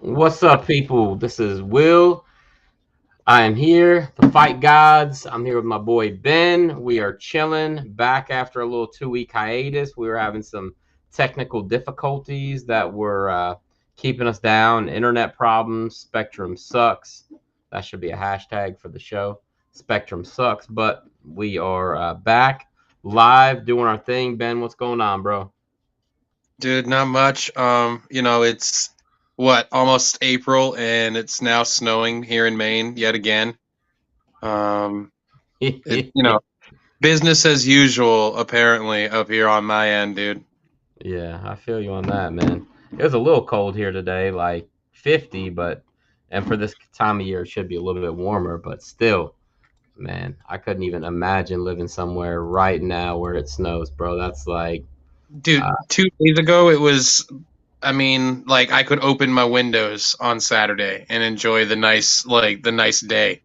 What's up, people? This is Will. I am here, the Fight Gods. I'm here with my boy Ben. We are chilling back after a little 2 week hiatus. We were having some technical difficulties that were keeping us down. Internet problems. Spectrum sucks. That should be a hashtag for the show. Spectrum sucks, but we are back live doing our thing. Ben, what's going on, bro? Dude, not much. It's what, almost April and it's now snowing here in Maine yet again. Um, Business as usual apparently up here on my end, dude. Yeah, I feel you on that, man. It was a little cold here today, like 50, but and for this time of year, it should be a little bit warmer, but still, man, I couldn't even imagine living somewhere right now where it snows, bro. That's like, Dude, uh, 2 days ago it was like I could open my windows on Saturday and enjoy the nice day.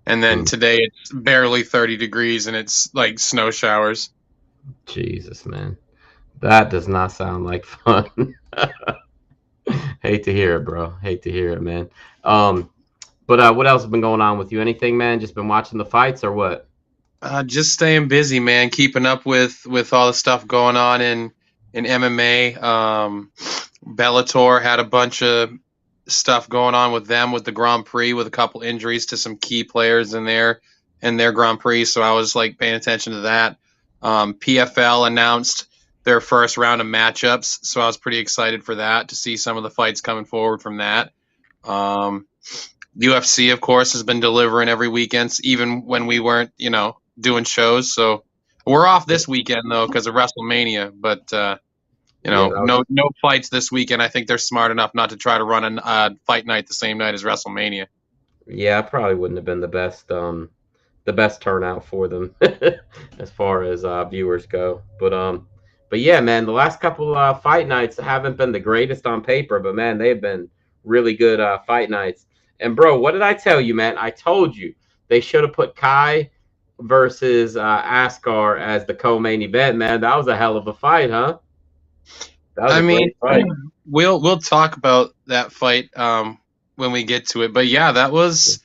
And then mm, today it's barely 30 degrees and it's like snow showers. Jesus, man, that does not sound like fun. Hate to hear it, bro. Hate to hear it, man. Um, but what else has been going on with you? Anything, man? Just been watching the fights or what? Just staying busy, man. Keeping up with all the stuff going on in MMA. Bellator had a bunch of stuff going on with them with the Grand Prix, with a couple injuries to some key players in their Grand Prix. So I was like paying attention to that. PFL announced their first round of matchups, so I was pretty excited for that to see some of the fights coming forward from that. Um, UFC, of course, has been delivering every weekend, even when we weren't, doing shows. So we're off this weekend though because of WrestleMania. But Yeah, that was, no fights this weekend. I think they're smart enough not to try to run a fight night the same night as WrestleMania. yeah, probably wouldn't have been the best turnout for them as far as viewers go. But yeah, man, the last couple fight nights haven't been the greatest on paper, but man, they've been really good fight nights. And bro, what did I tell you, man? I told you they should have put Kai versus Askar as the co-main event, man. That was a hell of a fight, huh? That was I a mean, great fight. we'll talk about that fight when we get to it. But yeah, that was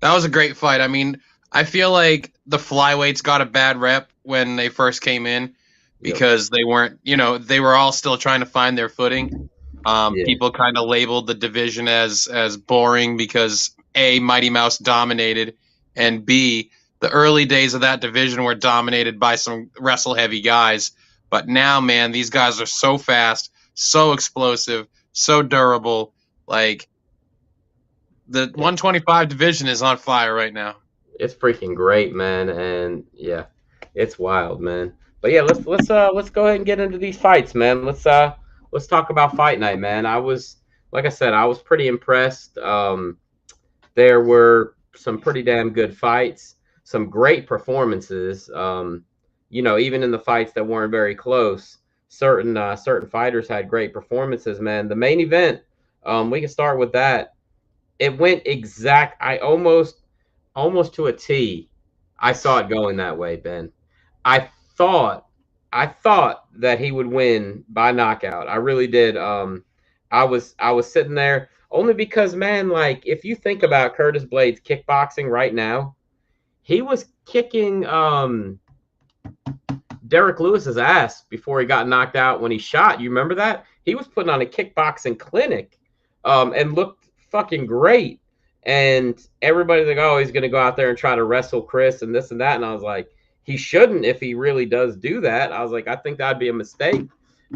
a great fight. I mean, I feel like the flyweights got a bad rep when they first came in Yep. because they weren't, they were all still trying to find their footing. Yeah. People kind of labeled the division as boring because A, Mighty Mouse dominated, and B, the early days of that division were dominated by some wrestle heavy guys. But now, man, these guys are so fast, so explosive, so durable. Like the Yeah. 125 division is on fire right now. It's freaking great, man, and yeah, it's wild, man. But yeah, let's go ahead and get into these fights, man. Let's talk about fight night, man. I was like I said, I was pretty impressed. There were some pretty damn good fights, some great performances. Even in the fights that weren't very close, certain fighters had great performances, man. The main event, we can start with that. It went exact. I almost to a T. I saw it going that way, Ben. I thought I thought that he would win by knockout. I really did. I was sitting there only because, man, like if you think about Curtis Blades kickboxing right now, he was kicking Derek Lewis's ass before he got knocked out when he shot. You remember that? He was putting on a kickboxing clinic, and looked fucking great. And everybody's like, "Oh, he's going to go out there and try to wrestle Chris and this and that." And I was like, "He shouldn't if he really does do that." I was like, "I think that'd be a mistake."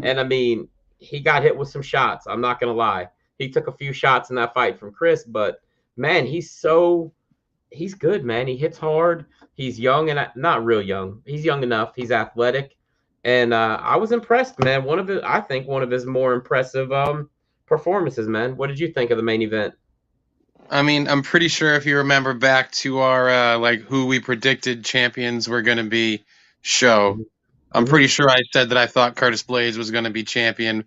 And I mean, he got hit with some shots. I'm not going to lie. He took a few shots in that fight from Chris, but man, he's good, man. He hits hard. He's young and not real young. He's young enough. He's athletic, and I was impressed, man. I think one of his more impressive performances, man. What did you think of the main event? I mean, I'm pretty sure if you remember back to our like who we predicted champions were going to be show, I'm Mm-hmm. pretty sure I said that I thought Curtis Blades was going to be champion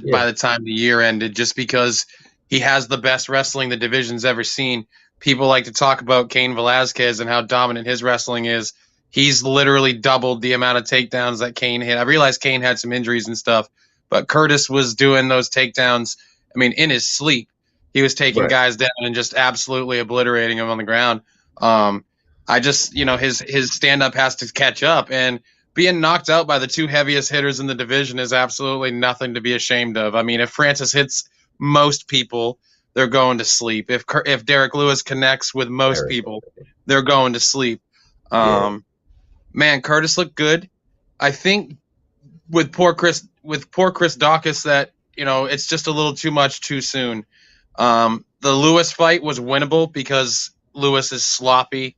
Yeah, by the time the year ended, just because he has the best wrestling the division's ever seen. People like to talk about Cain Velasquez and how dominant his wrestling is. He's literally doubled the amount of takedowns that Cain hit. I realized Cain had some injuries and stuff, but Curtis was doing those takedowns. I mean, in his sleep. He was taking Right. guys down and just absolutely obliterating them on the ground. I just, his stand up has to catch up, and being knocked out by the two heaviest hitters in the division is absolutely nothing to be ashamed of. I mean, if Francis hits most people, they're going to sleep. If Derek Lewis connects with most people, they're going to sleep. Man, Curtis looked good. I think with poor Chris Dawkins that it's just a little too much too soon. The Lewis fight was winnable because Lewis is sloppy.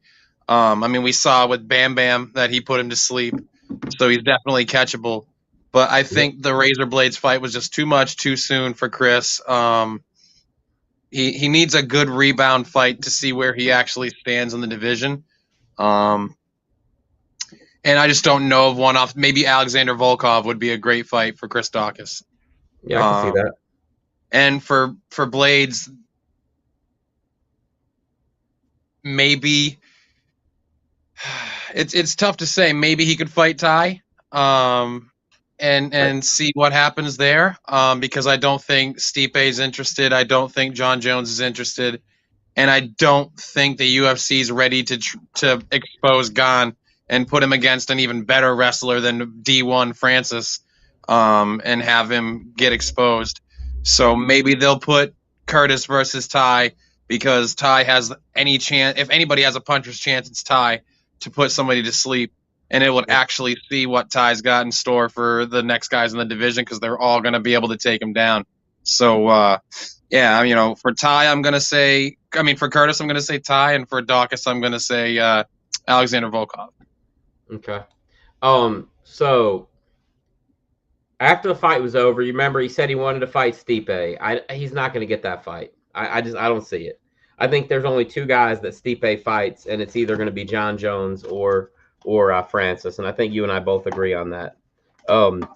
I mean, we saw with Bam Bam that he put him to sleep, so he's definitely catchable. But I think the Razor Blades fight was just too much too soon for Chris. He needs a good rebound fight to see where he actually stands in the division. And I just don't know of one off. Maybe Alexander Volkov would be a great fight for Chris Dawkins. Yeah, I can see that. And for Blades, maybe it's tough to say. Maybe he could fight Ty, and see what happens there. Because I don't think Stipe is interested. I don't think John Jones is interested, and I don't think the UFC is ready to expose Gane and put him against an even better wrestler than D1 Francis, and have him get exposed. So maybe they'll put Curtis versus Ty, because Ty has any chance. If anybody has a puncher's chance, it's Ty, to put somebody to sleep, and it would actually see what Ty's got in store for the next guys in the division, because they're all going to be able to take him down. So, yeah, for Ty, for Curtis, I'm going to say Ty, and for Dawkins, I'm going to say Alexander Volkov. Okay. So after the fight was over, you remember he said he wanted to fight Stipe. He's not going to get that fight. I don't see it. I think there's only two guys that Stipe fights, and it's either going to be John Jones or Francis, and I think you and I both agree on that. And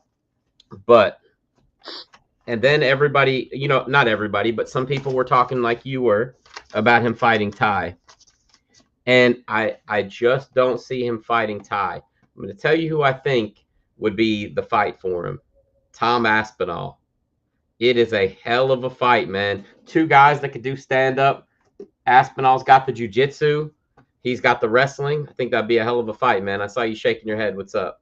then everybody, not everybody, but some people were talking like you were about him fighting Ty. And I just don't see him fighting Ty. I'm going to tell you who I think would be the fight for him. Tom Aspinall. It is a hell of a fight, man. Two guys that could do stand-up. Aspinall's got the jiu-jitsu. He's got the wrestling. I think that'd be a hell of a fight, man. I saw you shaking your head. What's up?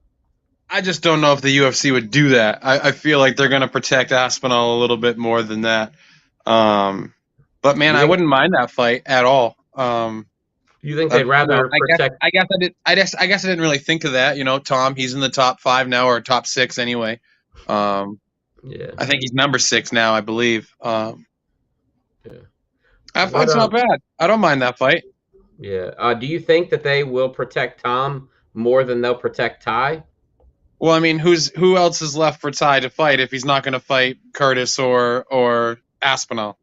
I just don't know if the UFC would do that. I feel like they're going to protect Aspinall a little bit more than that. But, man, I wouldn't mind that fight at all. You think they'd rather protect? I guess I didn't really think of that. Tom, he's in the top 5 now, or top 6 anyway. Yeah, I think he's number 6 now, I believe. That fight's not bad. I don't mind that fight. Yeah. Do you think that they will protect Tom more than they'll protect Ty? Well, I mean, who else is left for Ty to fight if he's not going to fight Curtis or Aspinall?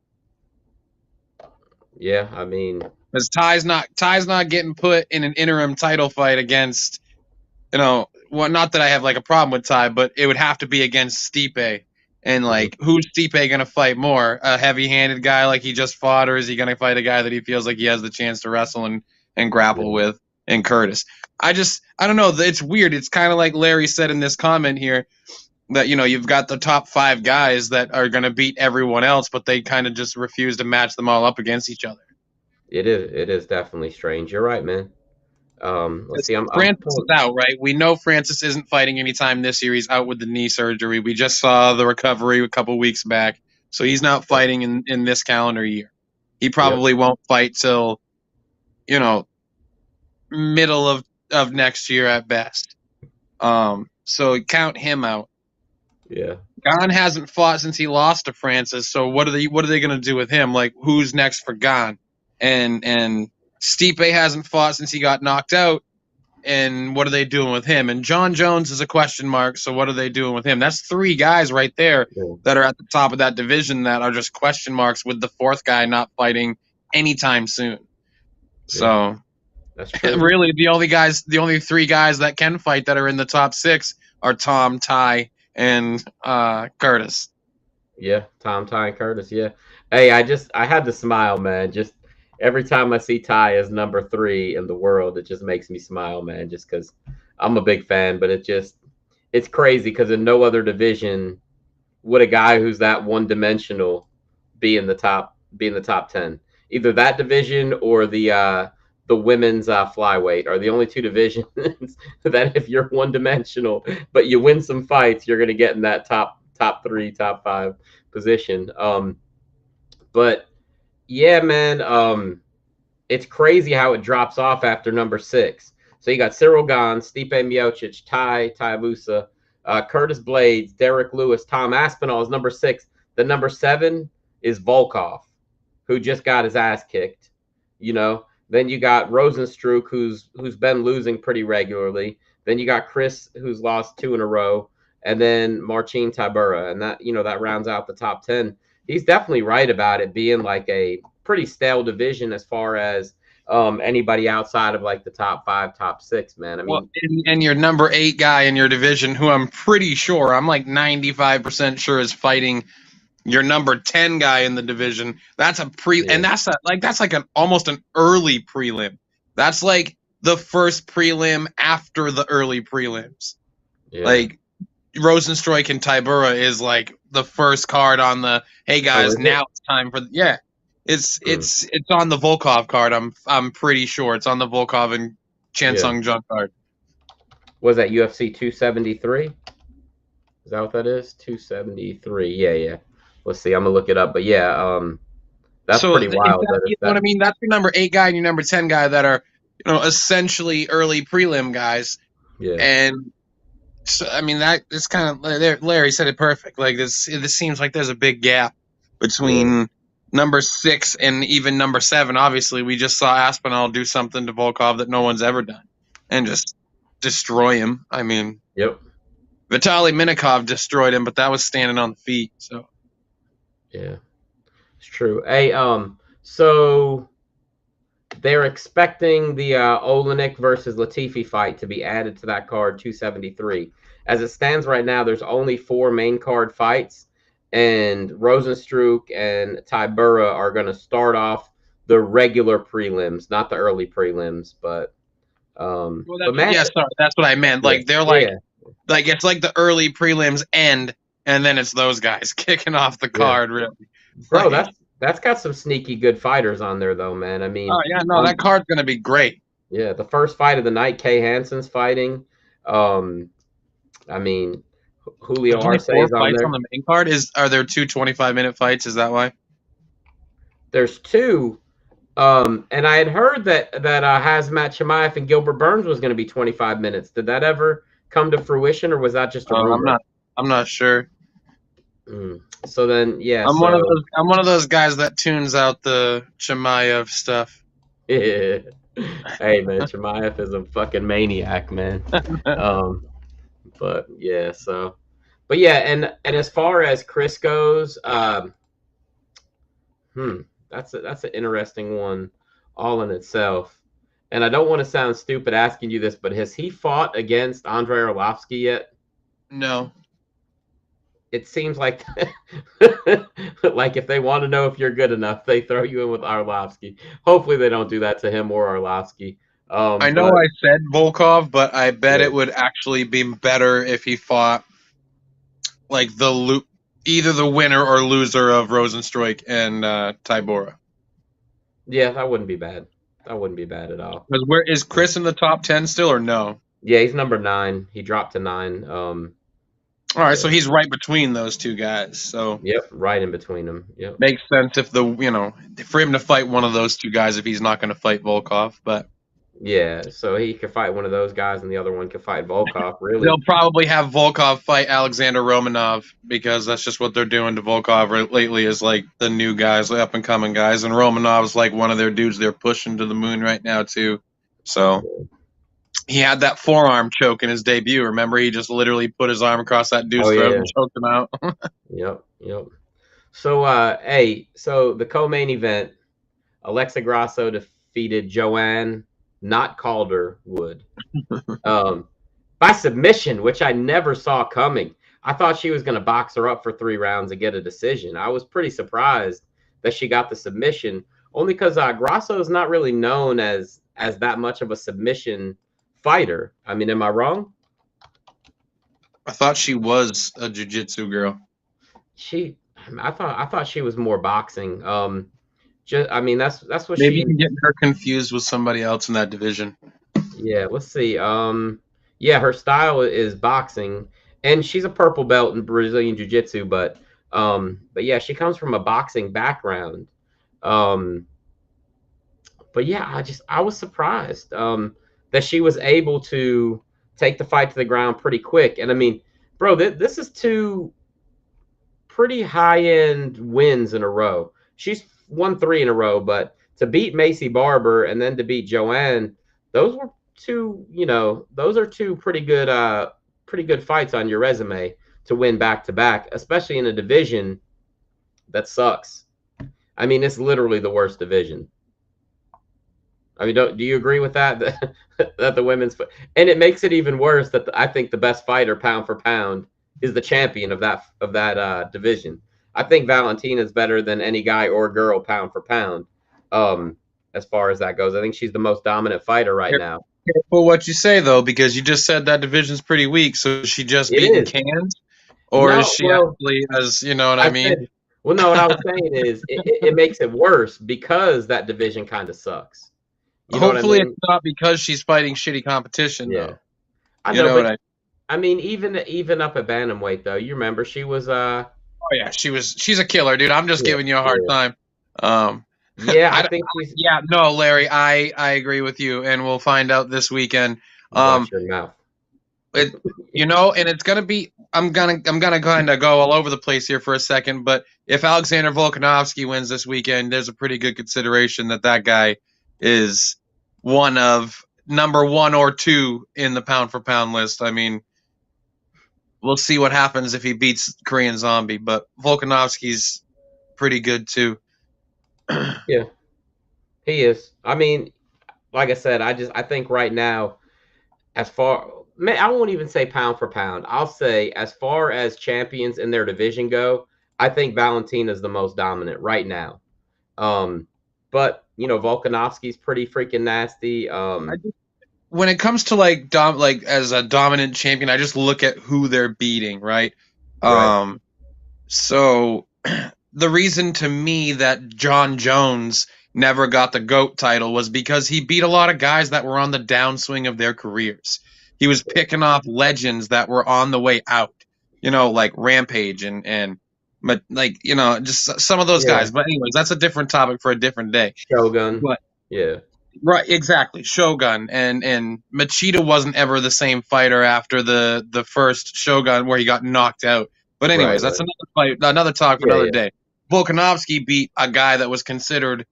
Yeah, I mean, because Ty's not getting put in an interim title fight against, well, not that I have like a problem with Ty, but it would have to be against Stipe. And like, who's Stipe going to fight more? A heavy-handed guy like he just fought, or is he going to fight a guy that he feels like he has the chance to wrestle and grapple with? And Curtis, I don't know. It's weird. It's kind of like Larry said in this comment here, that you've got the top 5 guys that are going to beat everyone else, but they kind of just refuse to match them all up against each other. It is definitely strange. You're right, man. Let's see. Francis is out, right? We know Francis isn't fighting anytime this year. He's out with the knee surgery. We just saw the recovery a couple weeks back, so he's not fighting in this calendar year. He probably won't fight till, middle of next year at best. So count him out. Yeah. Gane hasn't fought since he lost to Francis. So what are they going to do with him? Like, who's next for Gane? And Stipe hasn't fought since he got knocked out. And what are they doing with him? And John Jones is a question mark. So what are they doing with him? That's 3 guys right there that are at the top of that division that are just question marks, with the 4th guy not fighting anytime soon. So that's true. Really, the only 3 guys that can fight that are in the top 6 are Tom, Ty, and Curtis. Yeah, Tom, Ty, and Curtis. Yeah. Hey, I had to smile, man. Just every time I see Ty as number 3 in the world, it just makes me smile, man. Just because I'm a big fan, but it's crazy because in no other division would a guy who's that one-dimensional be in the top be in the top 10. Either that division or the women's flyweight are the only two divisions that if you're one dimensional, but you win some fights, you're going to get in that top three, top five position. But yeah, man, it's crazy how it drops off after number 6. So you got Cyril Gane, Stipe Miocic, Tuivasa, Curtis Blades, Derek Lewis, Tom Aspinall is number 6. The number 7 is Volkov, who just got his ass kicked. You know, then you got Rosenstruck, who's been losing pretty regularly. Then you got Chris, who's lost 2 in a row, and then Marcin Tybura, and that rounds out the top 10. He's definitely right about it being like a pretty stale division as far as anybody outside of like the top 5, top 6, man. I mean, well, and your number 8 guy in your division, who I'm pretty sure, I'm like 95% sure is fighting your number 10 guy in the division. That's a and that's like an almost an early prelim. That's like the first prelim after the early prelims. Yeah. Like Rosenstruck and Tybura is like the first card on the hey guys, now it's time for it's on the Volkov card. I'm pretty sure it's on the Volkov and Chan Sung Jung card. Was that UFC 273? Is that what that is? 273. Yeah. Let's see. I'm gonna look it up. But yeah, that's pretty wild. You know what I mean? That's your number 8 guy and your number 10 guy that are, essentially early prelim guys. Yeah. And so, I mean, that is kind of, Larry said it perfect. Like this seems like there's a big gap between number 6 and even number 7. Obviously, we just saw Aspinall do something to Volkov that no one's ever done, and just destroy him. I mean, yep. Vitaly Minikov destroyed him, but that was standing on the feet. So, yeah, it's true. Hey, so they're expecting the Olenek versus Latifi fight to be added to that card 273. As it stands right now, there's only 4 main card fights, and Rosenstruck and Tybura are going to start off the regular prelims, not the early prelims, but sorry, that's what I meant. Like they're like it's like the early prelims end, and then it's those guys kicking off the card. Really, bro, that's got some sneaky good fighters on there, though, man. I mean, oh yeah, no, that card's gonna be great. Yeah, the first fight of the night, Kay Hansen's fighting. I mean, Julio Arce is on there. On the main card are there 2 25-minute fights? Is that why? There's 2. And I had heard that Hazmat Chimaev and Gilbert Burns was going to be 25 minutes. Did that ever come to fruition, or was that just a rumor? I'm not sure. So then, yeah, I'm one of those guys that tunes out the Chimaev stuff. Yeah. Hey man, Chimaev is a fucking maniac, man. But yeah, but yeah, and as far as Chris goes, that's an interesting one all in itself. And I don't want to sound stupid asking you this, but has he fought against Andrei Arlovsky yet? No. It seems like like if they want to know if you're good enough, they throw you in with Arlovsky. Hopefully they don't do that to him or Arlovsky. I know I said Volkov, but I bet it would actually be better if he fought like either the winner or loser of Rosenstruck and Tybura. Yeah, that wouldn't be bad. That wouldn't be bad at all. Because where is Chris in the top 10 still, or no? Yeah, he's number 9. He dropped to 9. All right, so he's right between those 2 guys. So yep, right in between them. Yep, makes sense if for him to fight one of those 2 guys if he's not going to fight Volkov, but. Yeah, so he could fight one of those guys, and the other one could fight Volkov. Really, they'll probably have Volkov fight Alexander Romanov because that's just what they're doing to Volkov lately. Is like the new guys, the up and coming guys, and Romanov's like one of their dudes they're pushing to the moon right now too. So he had that forearm choke in his debut. Remember, he just literally put his arm across that dude's throat and choked him out. Yep. So, so the co-main event, Alexa Grasso defeated Joanne. Not Calderwood, by submission, which I never saw coming. I thought she was going to box her up for 3 rounds and get a decision. I was pretty surprised that she got the submission, only because Grasso is not really known as that much of a submission fighter. I mean, am I wrong? I thought she was a jiu-jitsu girl. I thought she was more boxing. Just, I mean, that's what Maybe she. you can get her confused with somebody else in that division. Yeah, let's see. Yeah, her style is boxing, and she's a purple belt in Brazilian Jiu-Jitsu. But yeah, she comes from a boxing background. Um, but yeah, I was surprised that she was able to take the fight to the ground pretty quick. And I mean, bro, this is two pretty high end wins in a row. She's won three in a row, but to beat Macy Barber and then to beat Joanne, those were two, those are two pretty good fights on your resume to win back to back, especially in a division that sucks. I mean, it's literally the worst division. I mean, do you agree with that? That the women's, and it makes it even worse that I think the best fighter pound for pound is the champion of that division. I think Valentina is better than any guy or girl pound for pound. Um, as far as that goes, I think she's the most dominant fighter right now. Careful what you say though, because you just said that division's pretty weak. So is she just It beating is. cans, or is No, she well, actually, as you know what I I mean? said, well, no, what I was saying is it makes it worse because that division kind of sucks. You know what I Hopefully, it's mean? not because she's fighting shitty competition Yeah, though. I You know, know what but I? I mean, even up at bantamweight though, you remember she was Oh yeah, she's a killer, dude. I'm just yeah, giving you a hard yeah, time. Um, yeah. I think she's. yeah, no, Larry, I agree with you, and we'll find out this weekend. Watch Um, your mouth. it, and it's gonna be. I'm gonna kind of go all over the place here for a second, but if Alexander Volkanovski wins this weekend, there's a pretty good consideration that that guy is one of number one or two in the pound for pound list. I mean, we'll see what happens if he beats Korean Zombie, but Volkanovski's pretty good too. Yeah, he is. I mean, like I said, I think right now, as far man, I won't even say pound for pound. I'll say as far as champions in their division go, I think Valentina's the most dominant right now. Um, but Volkanovski's pretty freaking nasty. When it comes to like as a dominant champion, I just look at who they're beating, right? Right. Um, so the reason to me that John Jones never got the GOAT title was because he beat a lot of guys that were on the downswing of their careers. He was picking off legends that were on the way out, like Rampage and but like just some of those Yeah. guys. But anyways, that's a different topic for a different day. Shogun. But Yeah. right, exactly. Shogun and Machida wasn't ever the same fighter after the first Shogun where he got knocked out. But Right. anyways, that's Right. another fight, another talk for Yeah. another Yeah. day. Volkanovski beat a guy that was considered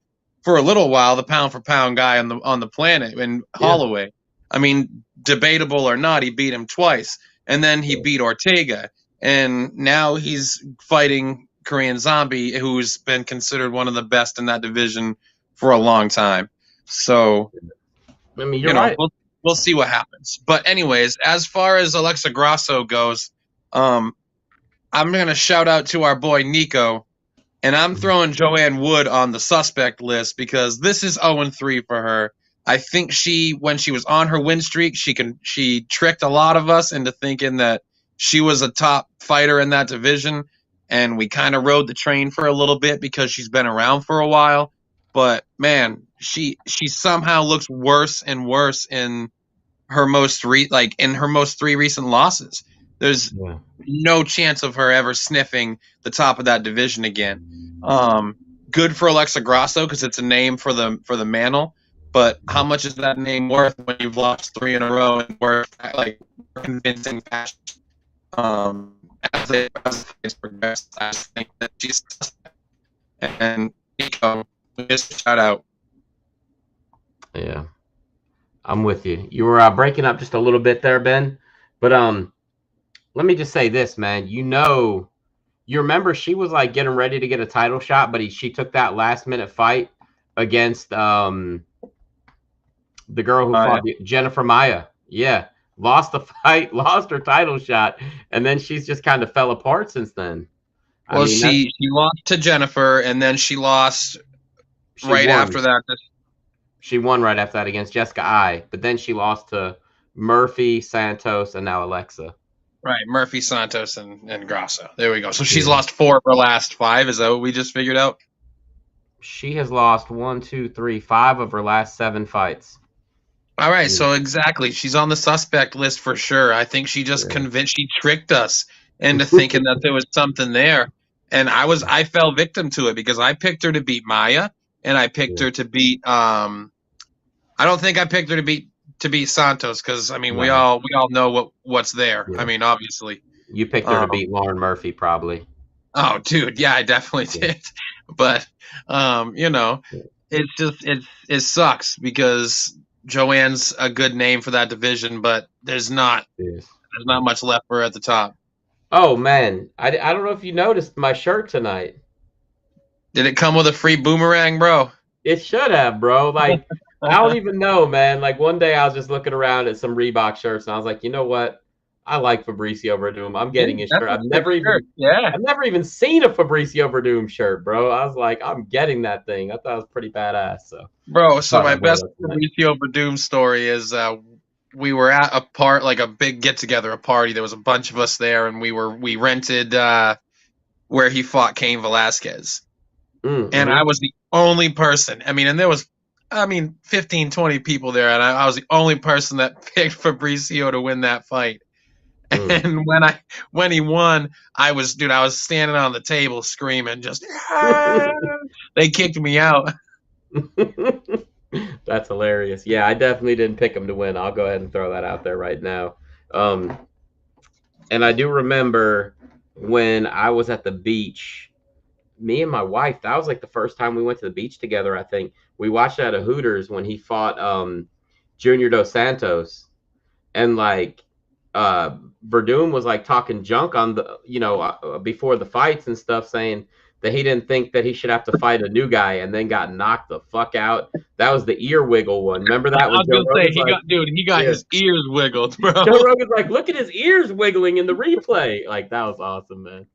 for a little while the pound for pound guy on the planet in Yeah. Holloway. I mean, debatable or not, he beat him twice, and then he beat Ortega, and now he's fighting Korean Zombie, who's been considered one of the best in that division for a long time. So, I mean, you're right. we'll see what happens. But anyways, as far as Alexa Grasso goes, I'm gonna shout out to our boy Nico, and I'm throwing Joanne Wood on the suspect list because this is 0-3 for her. I think when she was on her win streak, she tricked a lot of us into thinking that she was a top fighter in that division, and we kind of rode the train for a little bit because she's been around for a while. But man, she somehow looks worse and worse in her in her most three recent losses. There's Yeah. no chance of her ever sniffing the top of that division again. Good for Alexa Grasso because it's a name for the mantle. But how much is that name worth when you've lost three in a row and worth like convincing fashion? As the fights progress, I just think that she's and Nico, just shout out. Yeah. I'm with you. You were breaking up just a little bit there, Ben. But let me just say this, man. You remember she was like getting ready to get a title shot, but she took that last minute fight against the girl who fought Jennifer Maya. Yeah. Lost the fight, lost her title shot, and then she's just kind of fell apart since then. Well, she lost to Jennifer, and then she lost right after that. She won right after that against Jessica I, but then she lost to Murphy, Santos, and now Alexa. Right, Murphy, Santos, and Grasso. There we go. So she's lost 4 of her last 5. Is that what we just figured out? She has lost one, two, three, five of her last 7 fights. All right, Mm, so exactly, she's on the suspect list for sure. I think she just yeah. she tricked us into thinking that there was something there, and I fell victim to it because I picked her to beat Maya, and I picked Yeah. her to beat I don't think I picked her to beat Santos because I mean No. we all know what's there. I Yeah. mean obviously. You picked her to Um, beat Lauren Murphy, probably. oh, dude, yeah, I definitely Yeah. did, but you know, it's just it sucks because Joanne's a good name for that division, but Yes. there's not much left for her at the top. Oh man, I don't know if you noticed my shirt tonight. Did it come with a free boomerang, bro? It should have, bro. Like I don't even know, man. Like one day I was just looking around at some Reebok shirts and I was like, you know what? I like Fabricio Verdum. I'm getting Dude, his that's shirt. a sick shirt. Yeah, I've never even seen a Fabricio Verdum shirt, bro. I was like, I'm getting that thing. I thought it was pretty badass. So bro. I So thought my I'd wear best that tonight. Mauricio Verdum story is we were at like a big get together, a party. There was a bunch of us there, and we rented where he fought Cain Velasquez. And I Mm-hmm. was the only person. I mean, and there was, 15, 20 people there, and I was the only person that picked Fabricio to win that fight. Mm. And when he won, I was standing on the table screaming, just "Ah!" They kicked me out. That's hilarious. Yeah, I definitely didn't pick him to win. I'll go ahead and throw that out there right now. Um, and I do remember when I was at the beach, me and my wife, that was like the first time we went to the beach together, I think. We watched at a Hooters when he fought Junior Dos Santos. And like Verdum was like talking junk on the before the fights and stuff, saying that he didn't think that he should have to fight a new guy, and then got knocked the fuck out. That was the ear wiggle one. Remember that I when was Joe gonna say Rogan's like, he got yeah, his ears wiggled, bro. Joe Rogan's like, look at his ears wiggling in the replay. Like that was awesome, man.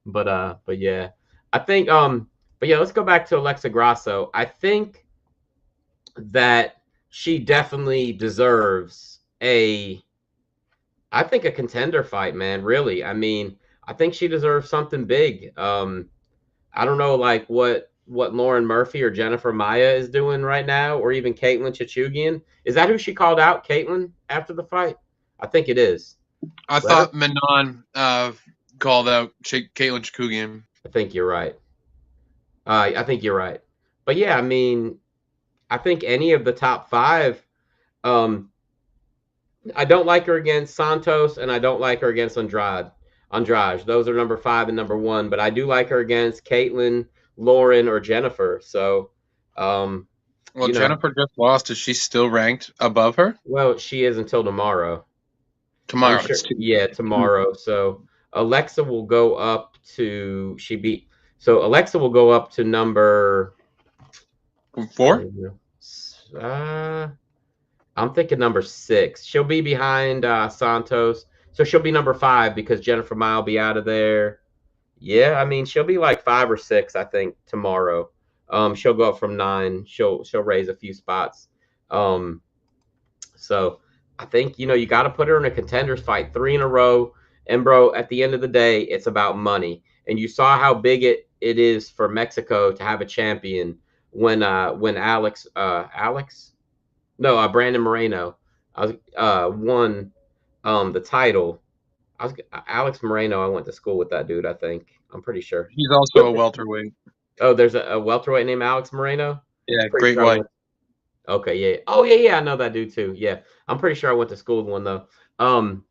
But yeah, I think but yeah, let's go back to Alexa Grasso. I think that she definitely deserves a contender fight, man. Really, I mean, I think she deserves something big. I don't know, like what Lauren Murphy or Jennifer Maya is doing right now, or even Caitlin Chachugian. Is that who she called out, Caitlin, after the fight? I think it is. I Let her. thought Manon called out Caitlin Chakugian. I think you're right. I think you're right. But yeah, I mean, I think any of the top five. Um, I don't like her against Santos, and I don't like her against Andrade. Andrade. Those are number 5 and number 1. But I do like her against Caitlin, Lauren, or Jennifer. So, um, Well, you know, Jennifer just lost. Is she still ranked above her? well, she is until tomorrow. I'm Tomorrow, sure. it's two. Yeah, tomorrow. So Alexa will go up to she beat. So Alexa will go up to number. Four? Uh, I'm thinking number 6. She'll be behind Santos, so she'll be number 5 because Jennifer Mile will be out of there. Yeah, I mean she'll be like 5 or 6, I think, tomorrow. She'll go up from 9. She'll raise a few spots. Um, so I think you got to put her in a contenders fight 3 in a row. And bro, at the end of the day, it's about money. And you saw how big it is for Mexico to have a champion when Alex no, Brandon Moreno. I was won the title. I was Alex Moreno. I went to school with that dude. I think I'm pretty sure. He's also a welterweight. Oh, there's a welterweight named Alex Moreno. Yeah, Pretty great sure I white. went. Okay, yeah. Oh, yeah, yeah. I know that dude too. Yeah, I'm pretty sure I went to school with one though. Um,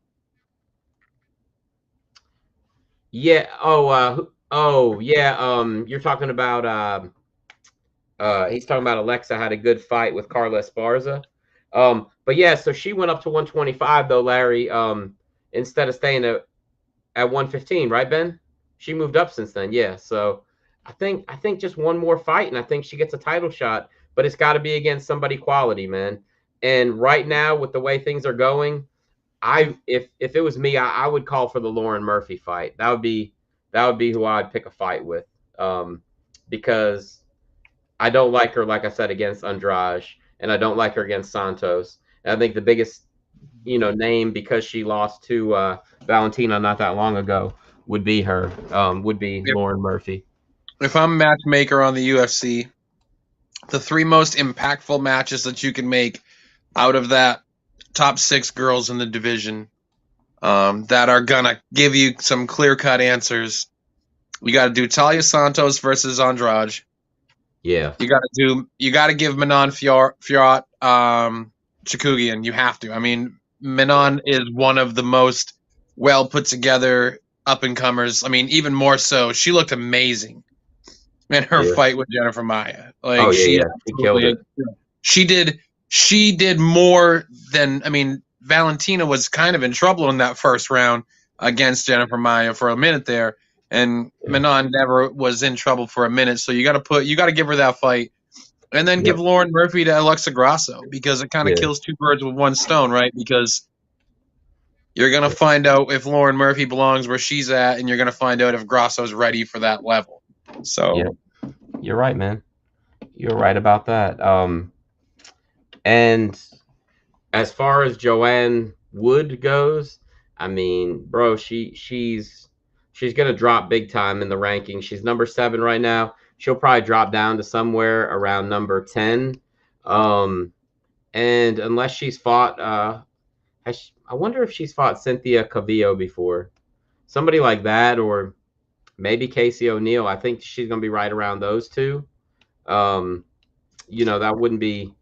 yeah. Oh, yeah. You're talking about he's talking about Alexa had a good fight with Carla Esparza. But yeah, so she went up to 125 though, Larry. Instead of staying at 115, right, Ben? She moved up since then. Yeah. So I think just one more fight, and I think she gets a title shot. But it's got to be against somebody quality, man. And right now, with the way things are going, if it was me, I would call for the Lauren Murphy fight. That would be who I'd pick a fight with. Because I don't like her, like I said, against Andrade, and I don't like her against Santos. And I think the biggest, name because she lost to Valentina not that long ago would be her. Would be If Lauren Murphy. if I'm matchmaker on the UFC, the 3 most impactful matches that you can make out of that top 6 girls in the division, that are gonna give you some clear-cut answers. You got to do Talia Santos versus Andrade. Yeah. You got to give Manon Fiorot Chikugian. You have to. I mean, Manon is one of the most well put together up and comers. I mean, even more so. She looked amazing in her Yeah. fight with Jennifer Maia. Oh Like yeah, she yeah. He killed absolutely, it. she did more than, I mean, Valentina was kind of in trouble in that first round against Jennifer Maia for a minute there, and Yeah. Manon never was in trouble for a minute. So you got to give her that fight, and then give Yep. Lauren Murphy to Alexa Grasso, because it kind of Yeah. kills 2 birds with 1 stone, right? Because you're gonna find out if Lauren Murphy belongs where she's at, and you're gonna find out if Grasso's ready for that level. Yeah. So You're right, man. You're right about that. And as far as Joanne Wood goes, I mean, bro, she's gonna drop big time in the rankings. She's number 7 right now. She'll probably drop down to somewhere around number 10. Um, and unless she's fought, I wonder if she's fought Cynthia Cavillo before, somebody like that, or maybe Casey O'Neill. I think she's gonna be right around those two. Um, that wouldn't be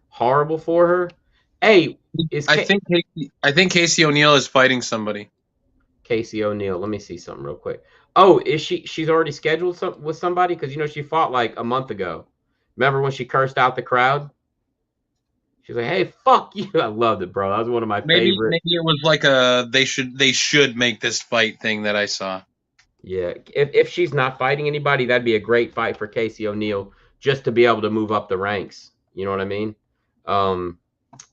horrible for her. Hey, is I think Casey O'Neill is fighting somebody. Casey O'Neill? Let me see something real quick. Oh, is she? She's already scheduled with somebody, because she fought like a month ago. Remember when she cursed out the crowd? She's like, "Hey, fuck you!" I loved it, bro. That was one of my favorite. Maybe it was like a they should make this fight thing that I saw. Yeah, if she's not fighting anybody, that'd be a great fight for Casey O'Neill, just to be able to move up the ranks. You know what I mean? Um,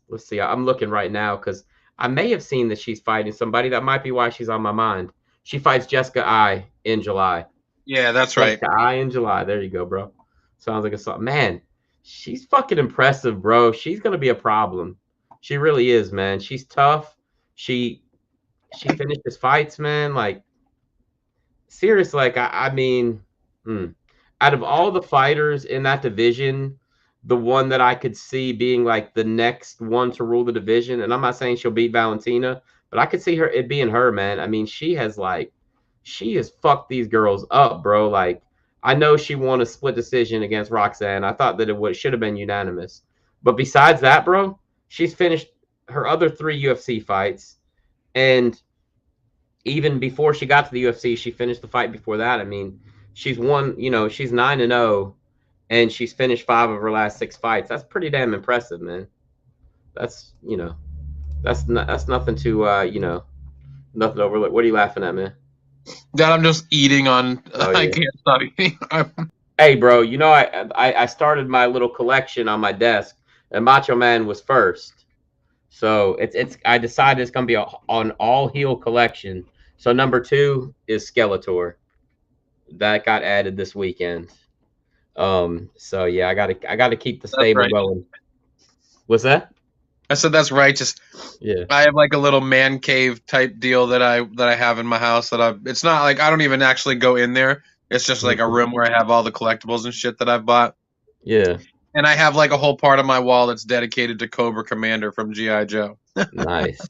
let's see. I'm looking right now because I may have seen that she's fighting somebody. That might be why she's on my mind. She fights Jessica I in July. Yeah, that's right. Jessica I in July. There you go, bro. Sounds like a song. Man, she's fucking impressive, bro. She's gonna be a problem. She really is, man. She's tough. She she finishes fights, man. Like, serious. Like, I mean, out of all the fighters in that division, the one that I could see being like the next one to rule the division, and I'm not saying she'll beat Valentina, but I could see it being her, man. I mean, she has fucked these girls up, bro. Like, I know she won a split decision against Roxanne. I thought that it should have been unanimous, but besides that, bro, she's finished her other 3 UFC fights, and even before she got to the UFC, she finished the fight before that. I mean, she's won. She's 9-0, and she's finished 5 of her last 6 fights. That's pretty damn impressive, man. That's that's nothing to nothing to overlook. What are you laughing at, man? That I'm just eating on. Oh I yeah. can't stop eating. Hey, bro. I started my little collection on my desk, and Macho Man was first. So it's I decided it's gonna be an all heel collection. So number 2 is Skeletor. That got added this weekend. So yeah, I gotta keep the That's stable right. going. What's that? I said that's right. Just Yeah. I have like a little man cave type deal that I have in my house it's not like I don't even actually go in there. It's just like a room where I have all the collectibles and shit that I've bought. Yeah. And I have like a whole part of my wall that's dedicated to Cobra Commander from G.I. Joe. Nice.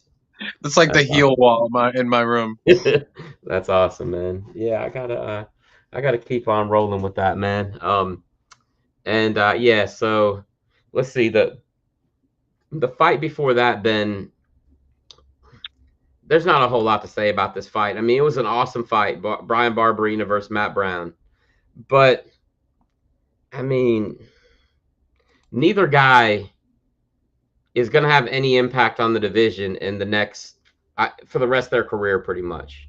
It's like the That's heel wall in my room. awesome. That's awesome, man. Yeah, I gotta keep on rolling with that, man. And yeah, so let's see, the fight before that, then there's not a whole lot to say about this fight. I mean, it was an awesome fight, Brian Barberina versus Matt Brown. But I mean, neither guy is going to have any impact on the division in the next for the rest of their career, pretty much.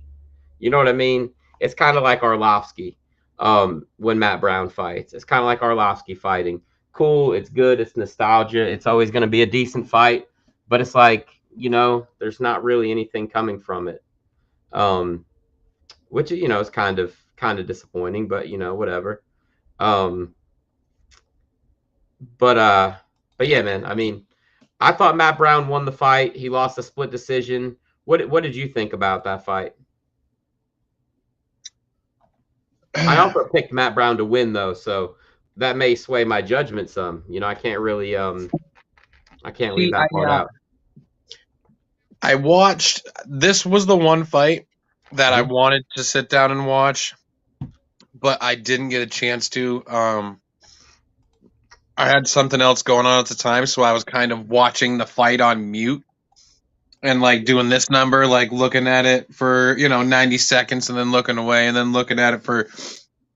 You know what I mean? It's kind of like Arlovsky when Matt Brown fights. It's kind of like Arlovsky fighting. Cool, it's good, it's nostalgia. It's always going to be a decent fight, but it's like, there's not really anything coming from it. Which is kind of disappointing, but whatever. Um, but yeah, man. I mean, I thought Matt Brown won the fight. He lost a split decision. What did you think about that fight? I also picked Matt Brown to win, though. So that may sway my judgment some. You know, I can't really I can't leave See, I that part out. I watched. This was the one fight that I Mhm. wanted to sit down and watch, but I didn't get a chance to. I had something else going on at the time, so I was kind of watching the fight on mute and like doing this number, like looking at it for 90 seconds and then looking away and then looking at it for.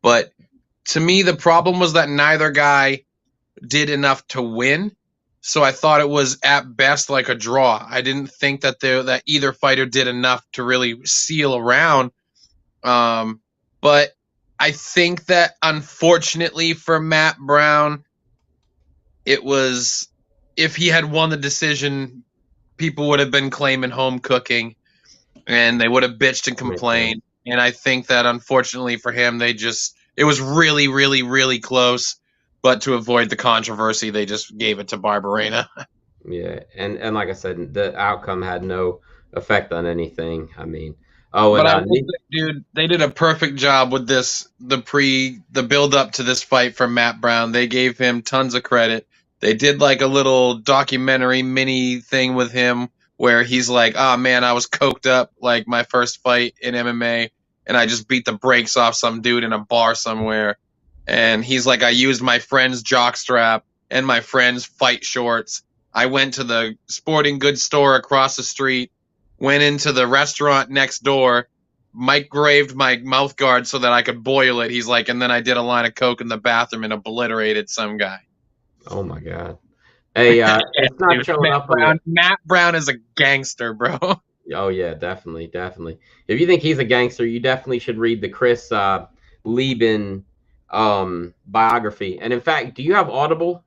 But to me, the problem was that neither guy did enough to win. So I thought it was at best like a draw. I didn't think that that either fighter did enough to really seal a round. But I think that unfortunately for Matt Brown, it was, if he had won the decision, people would have been claiming home cooking and they would have bitched and Makes sense. complained. And I think that unfortunately for him, it was really, really, really close. But to avoid the controversy, they just gave it to Barberena. Yeah, and like I said, the outcome had no effect on anything. I mean, oh, But and I will say, dude, they did a perfect job with this, the build up to this fight for Matt Brown. They gave him tons of credit. They did like a little documentary mini thing with him where he's like, "Oh man, I was coked up like my first fight in MMA and I just beat the brakes off some dude in a bar somewhere." And he's like, "I used my friend's jockstrap and my friend's fight shorts. I went to the sporting goods store across the street, went into the restaurant next door, microwaved my mouth guard so that I could boil it." He's like, "And then I did a line of coke in the bathroom and obliterated some guy." oh my God, hey, it's not Dude, showing up on the. Matt Brown is a gangster, bro. Oh yeah, definitely, definitely. If you think he's a gangster, you definitely should read the Chris Lieben biography. And in fact, do you have Audible?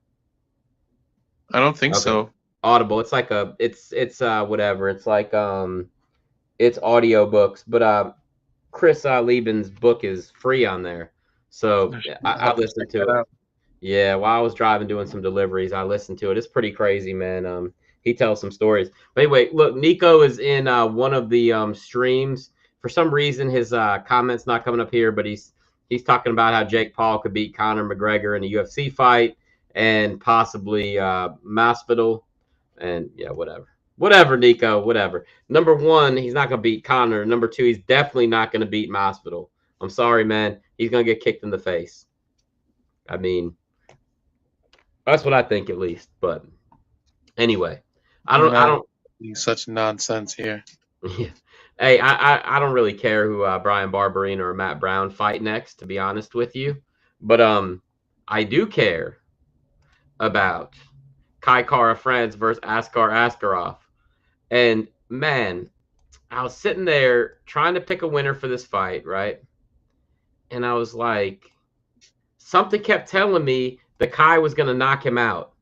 I don't think Okay, so. Audible. It's like it's whatever. It's like it's audio books, but Chris Lieben's book is free on there, so yeah, I'll I have to listened check to that it. out. Yeah, while I was driving doing some deliveries, I listened to it. It's pretty crazy, man. He tells some stories. But anyway, look, Nico is in one of the streams. For some reason, his comments not coming up here, but he's talking about how Jake Paul could beat Conor McGregor in a UFC fight and possibly Masvidal. And yeah, whatever, Nico, whatever. Number one, he's not gonna beat Conor. Number two, he's definitely not gonna beat Masvidal. I'm sorry, man. He's gonna get kicked in the face. I mean, that's what I think, at least. But anyway, I No, don't. such nonsense here. Yeah. Hey, I don't really care who Brian Barberina or Matt Brown fight next, to be honest with you. But I do care about Kai Kara France versus Askar Askarov. And man, I was sitting there trying to pick a winner for this fight, right? And I was like, something kept telling me that Kai was going to knock him out.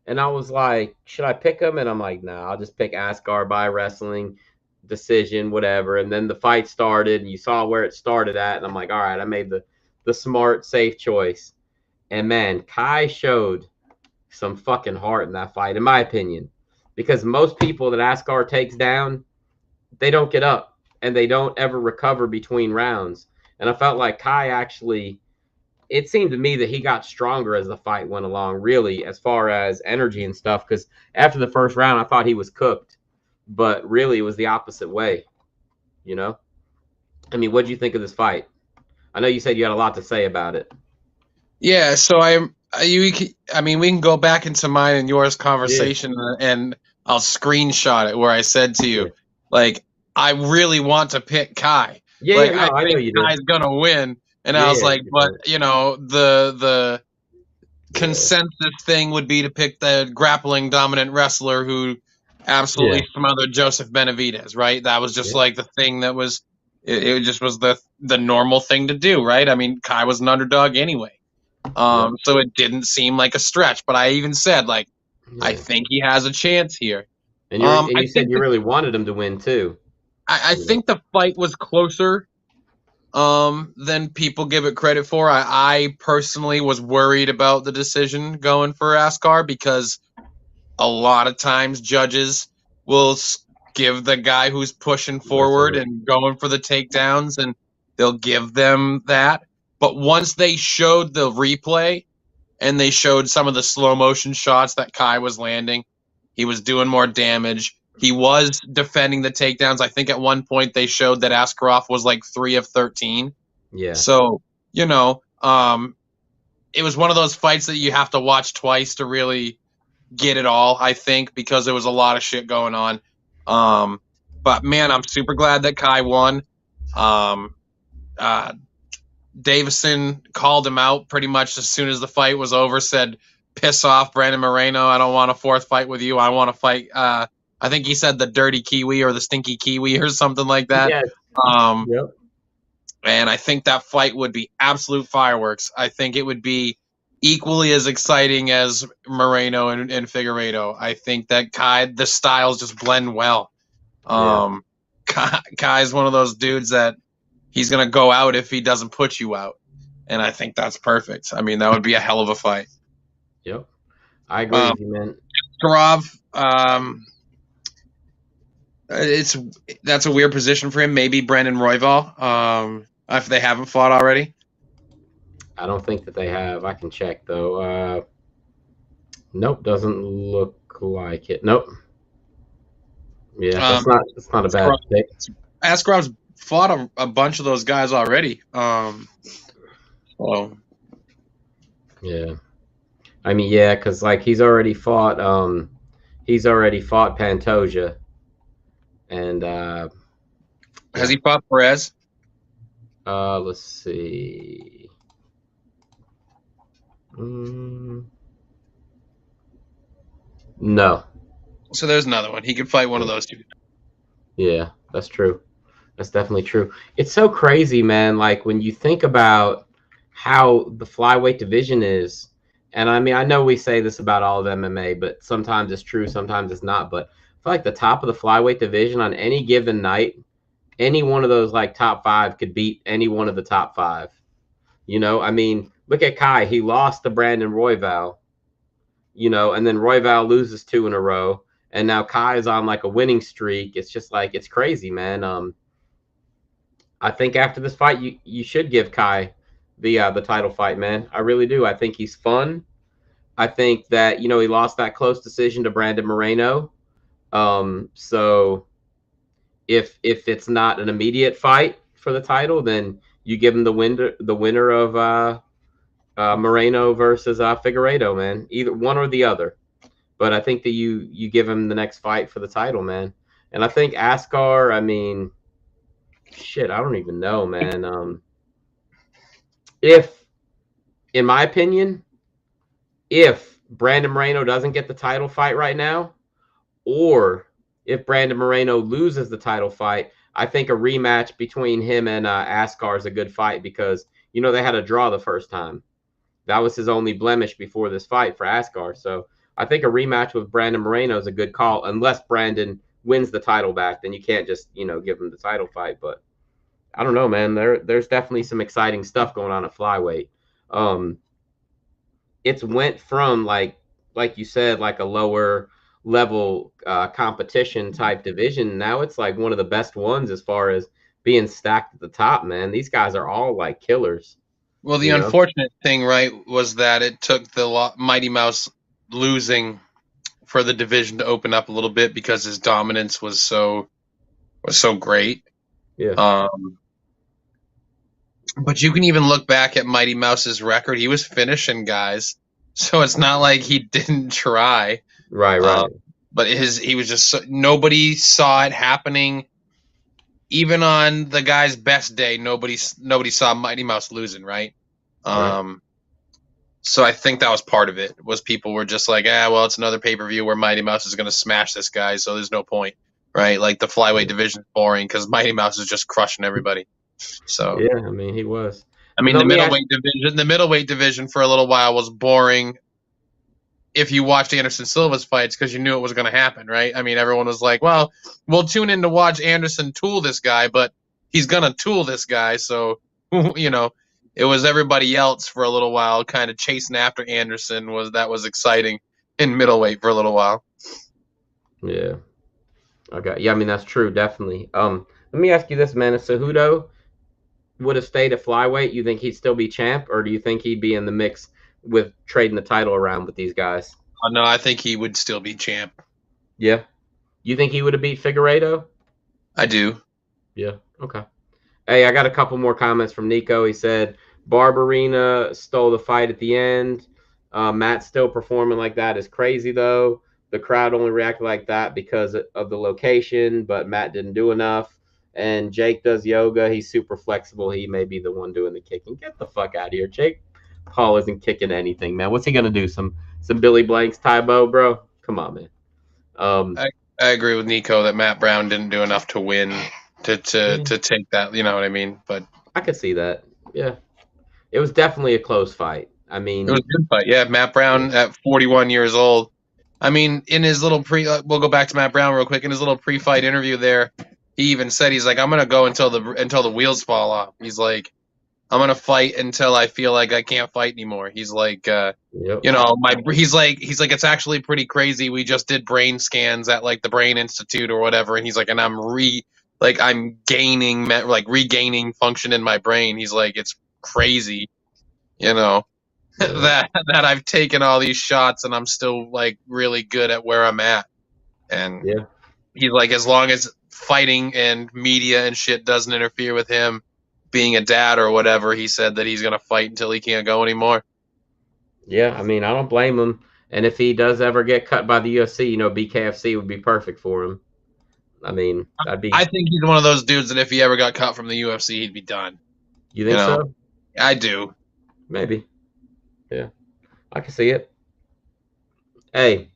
And I was like, should I pick him? And I'm like, nah, I'll just pick Askar by wrestling decision, whatever. And then the fight started, and you saw where it started at. And I'm like, all right, I made the smart, safe choice. And man, Kai showed some fucking heart in that fight, in my opinion. Because most people that Askar takes down, they don't get up and they don't ever recover between rounds. And I felt like Kai actually, it seemed to me that he got stronger as the fight went along, really, as far as energy and stuff. Because after the first round, I thought he was cooked, but really it was the opposite way, you know? I mean, what did you think of this fight? I know you said you had a lot to say about it. Yeah, so I mean, we can go back into mine and yours Yeah. conversation, and I'll screenshot it where I said to Yeah. you, like, I really want to pick Kai. Yeah. Like, Yeah. I No, I know think you do. Kai's gonna win. And Yeah. I was Yeah. like, You're but right. the Yeah. consensus thing would be to pick the grappling dominant wrestler who Yeah. absolutely smothered Joseph Benavidez, right? That was just Yeah. like the thing that was, it just was the normal thing to do, right? I mean, Kai was an underdog anyway. Yep. So it didn't seem like a stretch, but I even said, like, I Yeah. think he has a chance here. And you said you really wanted him to win too. I You know. think the fight was closer than people give it credit for. I personally was worried about the decision going for Askar because a lot of times judges will give the guy who's pushing That's forward right. and going for the takedowns, and they'll give them that. But once they showed the replay, and they showed some of the slow motion shots that Kai was landing. He was doing more damage. He was defending the takedowns. I think at one point they showed that Askarov was like 3 of 13. Yeah. So, you know, it was one of those fights that you have to watch twice to really get it all, I think, because there was a lot of shit going on. But man, I'm super glad that Kai won. Davison called him out pretty much as soon as the fight was over, said, piss off, Brandon Moreno. I don't want a fourth fight with you. I want to fight, I think he said the dirty Kiwi or the stinky Kiwi or something like that. Yeah. Yep. And I think that fight would be absolute fireworks. I think it would be equally as exciting as Moreno and Figueiredo. I think that the styles just blend well. Kai's one of those dudes that he's going to go out if he doesn't put you out. And I think that's perfect. I mean, that would be a hell of a fight. Yep. I agree with you, man. Karov, that's a weird position for him. Maybe Brandon Royval, if they haven't fought already. I don't think that they have. I can check though. Nope, doesn't look like it. Nope. Yeah, that's not a bad pick. Askarov's fought a bunch of those guys already. So yeah, I mean, yeah, because like he's already fought Pantoja, and has he fought Perez? Let's see. No. So there's another one. He could fight one of those two. Yeah, that's true. That's definitely true. It's so crazy, man. Like when you think about how the flyweight division is, and I mean, I know we say this about all of MMA, but sometimes it's true, sometimes it's not. But I feel like the top of the flyweight division on any given night, any one of those like top 5 could beat any one of the top 5. You know, I mean, look at Kai. He lost to Brandon Royval, you know, and then Royval loses 2 in a row. And now Kai is on like a winning streak. It's just like, it's crazy, man. I think after this fight, you should give Kai the title fight, man. I really do. I think he's fun. I think that, you know, he lost that close decision to Brandon Moreno. So if it's not an immediate fight for the title, then you give him the winner of Moreno versus Figueiredo, man. Either one or the other. But I think that you give him the next fight for the title, man. And I think Askar, I mean, shit, I don't even know, man. If, in my opinion, if Brandon Moreno doesn't get the title fight right now, or if Brandon Moreno loses the title fight, I think a rematch between him and Askar is a good fight because, you know, they had a draw the first time. That was his only blemish before this fight for Askar. So I think a rematch with Brandon Moreno is a good call, unless Brandon wins the title back. Then you can't just, you know, give him the title fight. But I don't know, man. There's definitely some exciting stuff going on at flyweight. It's went from like you said, like a lower level competition type division. Now it's like one of the best ones as far as being stacked at the top, man. These guys are all like killers. Well, the unfortunate thing, right, was that it took the Mighty Mouse losing for the division to open up a little bit because his dominance was so great. Yeah. But you can even look back at Mighty Mouse's record. He was finishing guys, so it's not like he didn't try. Right. But he was just nobody saw it happening. Even on the guy's best day, nobody saw Mighty Mouse losing, right? Right. So I think that was part of it. Was people were just like, well, it's another pay-per-view where Mighty Mouse is going to smash this guy, so there's no point, right? Like the flyweight division is boring because Mighty Mouse is just crushing everybody. So yeah, I mean, he was. I mean, the middleweight division for a little while was boring. If you watched Anderson Silva's fights, because you knew it was going to happen, right? I mean, everyone was like, well, we'll tune in to watch Anderson tool this guy, but he's going to tool this guy. So, you know, it was everybody else for a little while kind of chasing after Anderson. That was exciting in middleweight for a little while. Yeah. Okay. Yeah, I mean, that's true, definitely. Let me ask you this, man. If Cejudo would have stayed at flyweight, you think he'd still be champ, or do you think he'd be in the mix with trading the title around with these guys. No, I think he would still be champ. Yeah. You think he would have beat Figueiredo? I do. Yeah. Okay. Hey, I got a couple more comments from Nico. He said Barberina stole the fight at the end. Matt still performing like that is crazy, though. The crowd only reacted like that because of the location, but Matt didn't do enough. And Jake does yoga. He's super flexible. He may be the one doing the kicking. Get the fuck out of here, Jake. Paul isn't kicking anything, man. What's he gonna do? Some Billy Blanks, Tybo, bro? Come on, man. Um, I agree with Nico that Matt Brown didn't do enough to win to take that. You know what I mean? But I could see that. Yeah, it was definitely a close fight. I it was mean, a good fight. Yeah, Matt Brown at 41 years old. I mean, in his little we'll go back to Matt Brown real quick. In his little pre-fight interview there, he even said he's like, I'm gonna go until the wheels fall off. He's like, I'm gonna fight until I feel like I can't fight anymore. He's like, yep. he's like it's actually pretty crazy. We just did brain scans at like the Brain Institute or whatever, and he's like, and I'm gaining like regaining function in my brain. He's like, it's crazy, you know, Yeah. that I've taken all these shots and I'm still like really good at where I'm at. And Yeah. he's like, as long as fighting and media and shit doesn't interfere with him being a dad or whatever, he said that he's gonna fight until he can't go anymore. Yeah. I mean, I don't blame him. And if he does ever get cut by the UFC, BKFC would be perfect for him. I mean, that'd I be. think he's one of those dudes that if he ever got cut from the UFC, he'd be done. You You think know, so? I do. Maybe. Yeah. I can see it. Hey,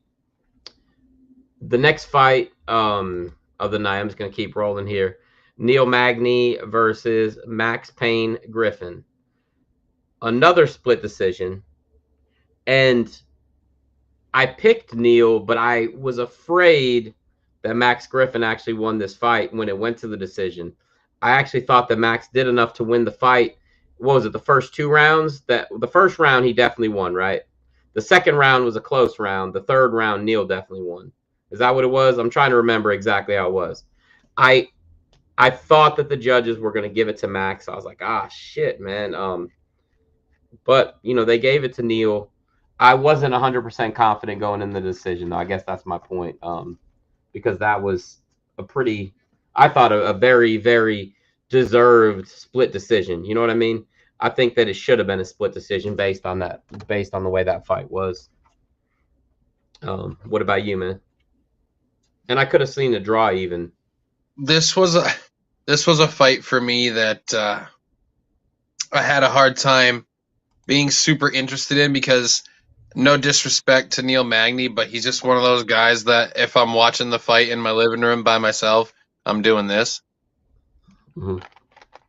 the next fight of the night, I'm just gonna keep rolling here. Neil Magny versus Max Payne Griffin. Another split decision. And I picked Neil, but I was afraid that Max Griffin actually won this fight when it went to the decision. I actually thought that Max did enough to win the fight. What was it, the first two rounds? That the first round he definitely won, right? The second round was a close round. The third round, Neil definitely won. Is that what it was? I'm trying to remember exactly how it was. I I thought that the judges were going to give it to Max. I was like, shit, man. But they gave it to Neil. I wasn't 100% confident going in the decision, though. I guess that's my point. Because that was a pretty, I thought a very, very deserved split decision. You know what I mean? I think that it should have been a split decision based on the way that fight was. What about you, man? And I could have seen a draw even. This was a fight for me that I had a hard time being super interested in because no disrespect to Neil Magny, but he's just one of those guys that if I'm watching the fight in my living room by myself, I'm doing this. Mm-hmm.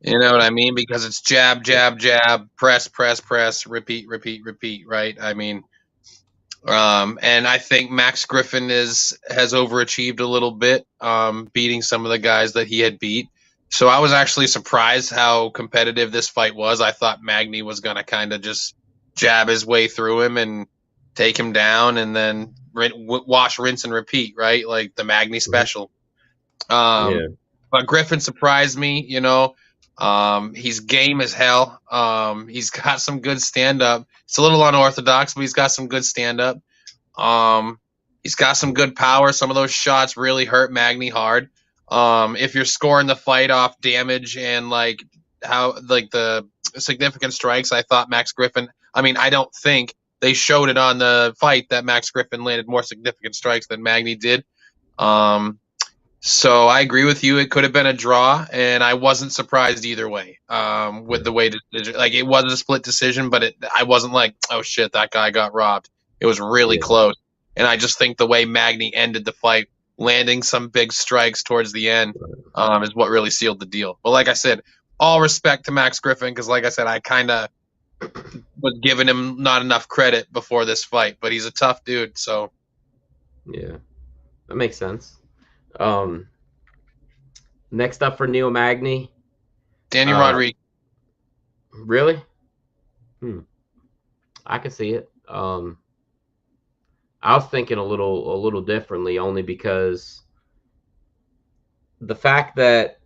You know what I mean? Because it's jab, jab, jab, press, press, press, repeat, repeat, repeat, right? I mean, and I think Max Griffin has overachieved a little bit, beating some of the guys that he had beat. So I was actually surprised how competitive this fight was. I thought Magny was going to kind of just jab his way through him and take him down, and then wash, rinse, and repeat, right? Like the Magny special. Yeah. But Griffin surprised me. He's game as hell. He's got some good stand up. It's a little unorthodox, but he's got some good stand up. He's got some good power. Some of those shots really hurt Magny hard. If you're scoring the fight off damage and like the significant strikes, I thought Max Griffin. I mean, I don't think they showed it on the fight that Max Griffin landed more significant strikes than Magny did. So I agree with you. It could have been a draw, and I wasn't surprised either way. With the way like it was a split decision, but I wasn't like, oh shit, that guy got robbed. It was really Yeah. close, and I just think the way Magny ended the fight, landing some big strikes towards the end, is what really sealed the deal. But like I said, all respect to Max Griffin, because like I said, I kind of was giving him not enough credit before this fight, but he's a tough dude. So Yeah. That makes sense. Next up for Neil Magny. Danny Rodriguez. Really? I can see it. I was thinking a little differently, only because the fact that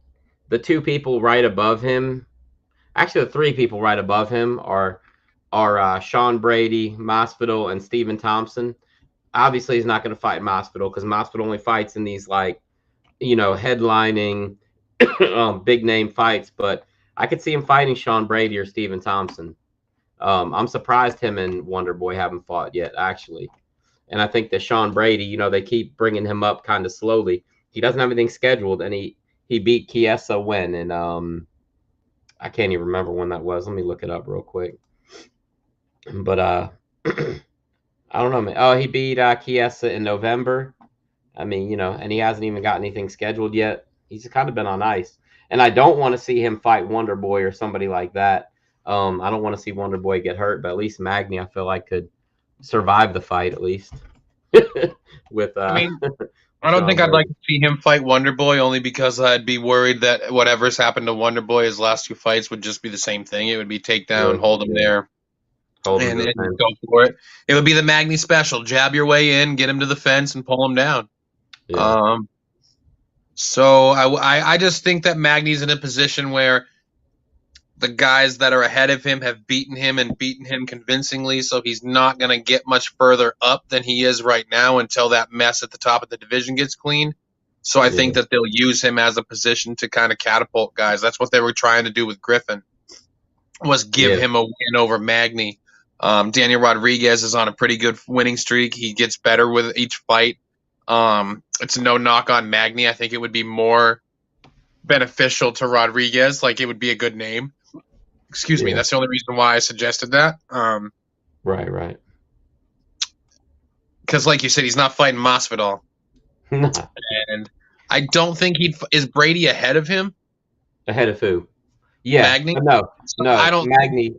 the two people right above him, actually the three people right above him, are are Sean Brady, Masvidal, and Stephen Thompson. Obviously, he's not going to fight Masvidal because Masvidal only fights in these like headlining big name fights. But I could see him fighting Sean Brady or Stephen Thompson. I'm surprised him and Wonder Boy haven't fought yet, actually. And I think that Sean Brady, they keep bringing him up kind of slowly. He doesn't have anything scheduled, and he beat Chiesa when, and I can't even remember when that was. Let me look it up real quick. But I don't know, man. Oh, he beat Chiesa in November. I mean, and he hasn't even got anything scheduled yet. He's kind of been on ice, and I don't want to see him fight Wonder Boy or somebody like that. I don't want to see Wonder Boy get hurt, but at least Magny, I feel like could survive the fight at least. With I mean, I don't think I'd like to see him fight Wonder Boy, only because I'd be worried that whatever's happened to Wonder Boy his last 2 fights would just be the same thing. It would be takedown, hold him there, and go for it. It would be the Magny special: jab your way in, get him to the fence, and pull him down. Yeah. So I just think that Magny's in a position where the guys that are ahead of him have beaten him and beaten him convincingly, so he's not going to get much further up than he is right now until that mess at the top of the division gets clean. So I think that they'll use him as a position to kind of catapult guys. That's what they were trying to do with Griffin, was give him a win over Magny. Daniel Rodriguez is on a pretty good winning streak. He gets better with each fight. It's no knock on Magny. I think it would be more beneficial to Rodriguez. Like, it would be a good name. Excuse me. That's the only reason why I suggested that. Right. Because, like you said, he's not fighting Masvidal. And I don't think is Brady ahead of him? Ahead of who? Yeah. Magny? No. I don't. Magny.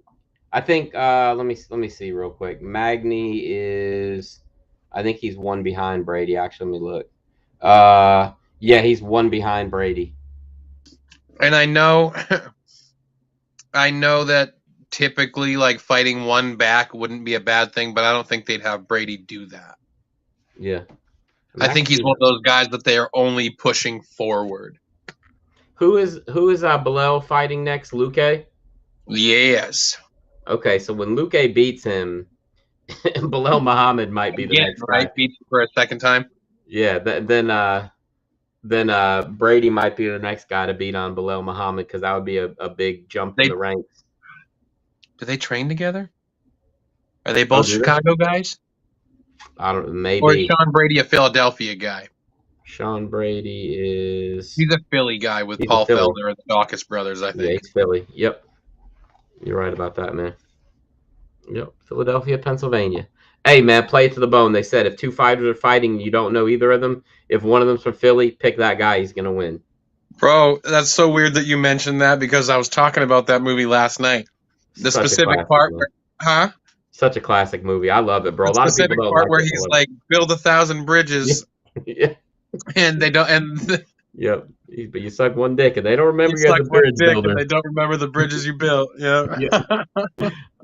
I think. Let me see real quick. Magny is. I think he's one behind Brady. Actually, let me look. Yeah, he's one behind Brady. And I know that typically, like, fighting one back wouldn't be a bad thing, but I don't think they'd have Brady do that. Yeah. I think he's one of those guys that they are only pushing forward. Who is Bilal fighting next? Luque? Yes. Okay, so when Luque beats him, Bilal Muhammad might be the next guy. Beats him for a second time. Yeah, then Brady might be the next guy to beat on Bilal Muhammad, because that would be a big jump in the ranks. Do they train together? Are they both Chicago guys? I don't know, maybe. Or is Sean Brady a Philadelphia guy? Sean Brady is... He's a Philly guy with Paul Felder and the Dawkins brothers, I think. Yeah, he's Philly. Yep. You're right about that, man. Yep. Philadelphia, Pennsylvania. Hey, man, play it to the bone. They said if two fighters are fighting and you don't know either of them, if one of them's from Philly, pick that guy. He's going to win. Bro, that's so weird that you mentioned that, because I was talking about that movie last night. The specific part where... Huh? Such a classic movie. I love it, bro. A lot of people don't like where he's like, build 1,000 bridges. Yeah. And they don't... And yep. But you suck one dick, and they don't remember you as a bridge builder. And they don't remember the bridges you built. Yeah.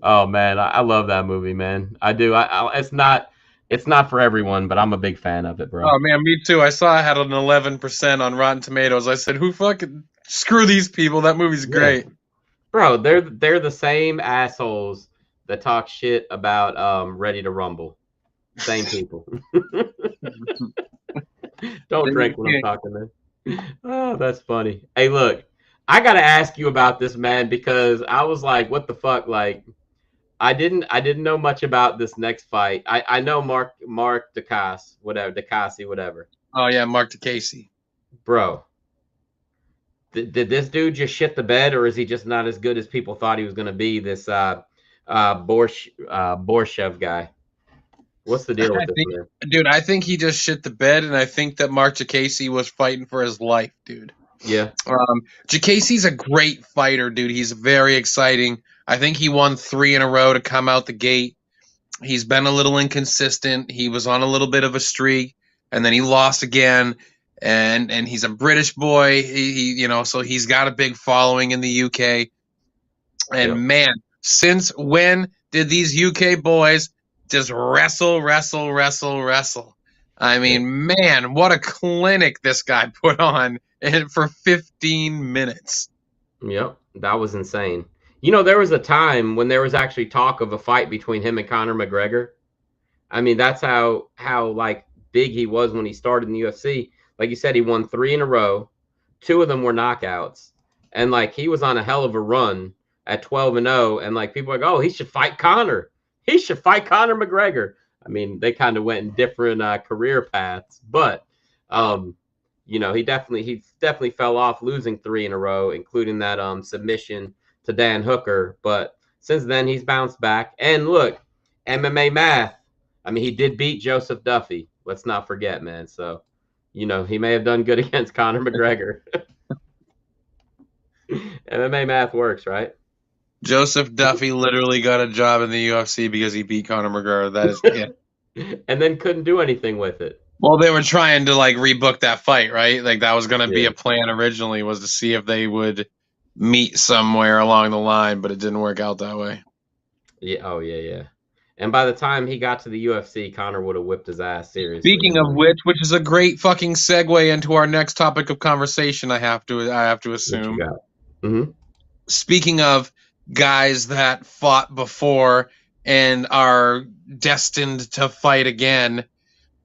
Oh, man. I love that movie, man. I do. It's not for everyone, but I'm a big fan of it, bro. Oh, man, me too. I saw it had an 11% on Rotten Tomatoes. I said, who fucking... Screw these people. That movie's great. Yeah. Bro, they're the same assholes that talk shit about Ready to Rumble. Same people. Don't drink when I'm talking, man. Oh, that's funny. Hey, look, I gotta ask you about this, man, because I was like, what the fuck? Like, I didn't know much about this next fight. I know Mark DeCassi, whatever. Oh yeah, Mark DeCasey. Bro. Did this dude just shit the bed, or is he just not as good as people thought he was gonna be? This Borshev guy. What's the deal with this, man? Dude, I think he just shit the bed, and I think that Mark DeCasey was fighting for his life, dude. Yeah. DeCasey's a great fighter, dude. He's very exciting. I think he won 3 in a row to come out the gate. He's been a little inconsistent. He was on a little bit of a streak, and then he lost again. And he's a British boy. He so he's got a big following in the UK. And man, since when did these UK boys just wrestle? I mean, man, what a clinic this guy put on for 15 minutes. Yep, that was insane. You know, there was a time when there was actually talk of a fight between him and Conor McGregor. I mean, that's how like big he was when he started in the UFC. Like you said, he won 3 in a row. 2 of them were knockouts, and like he was on a hell of a run at 12-0. And like people are like, oh, he should fight Conor. He should fight Conor McGregor. I mean, they kind of went in different career paths, but um, you know, he definitely fell off, losing 3 in a row, including that submission to Dan Hooker. But since then, he's bounced back. And look, MMA math. I mean, he did beat Joseph Duffy. Let's not forget, man. So, you know, he may have done good against Conor McGregor. MMA math works, right? Joseph Duffy literally got a job in the UFC because he beat Conor McGregor. That is it. And then couldn't do anything with it. Well, they were trying to like rebook that fight, right? Like that was going to be Yeah. a plan originally, was to see if they would meet somewhere along the line, but it didn't work out that way. Yeah. Oh, yeah, yeah. And by the time he got to the UFC, Conor would have whipped his ass seriously. Speaking of which is a great fucking segue into our next topic of conversation. I have to What assume. you got? Mm-hmm. Speaking of guys that fought before and are destined to fight again,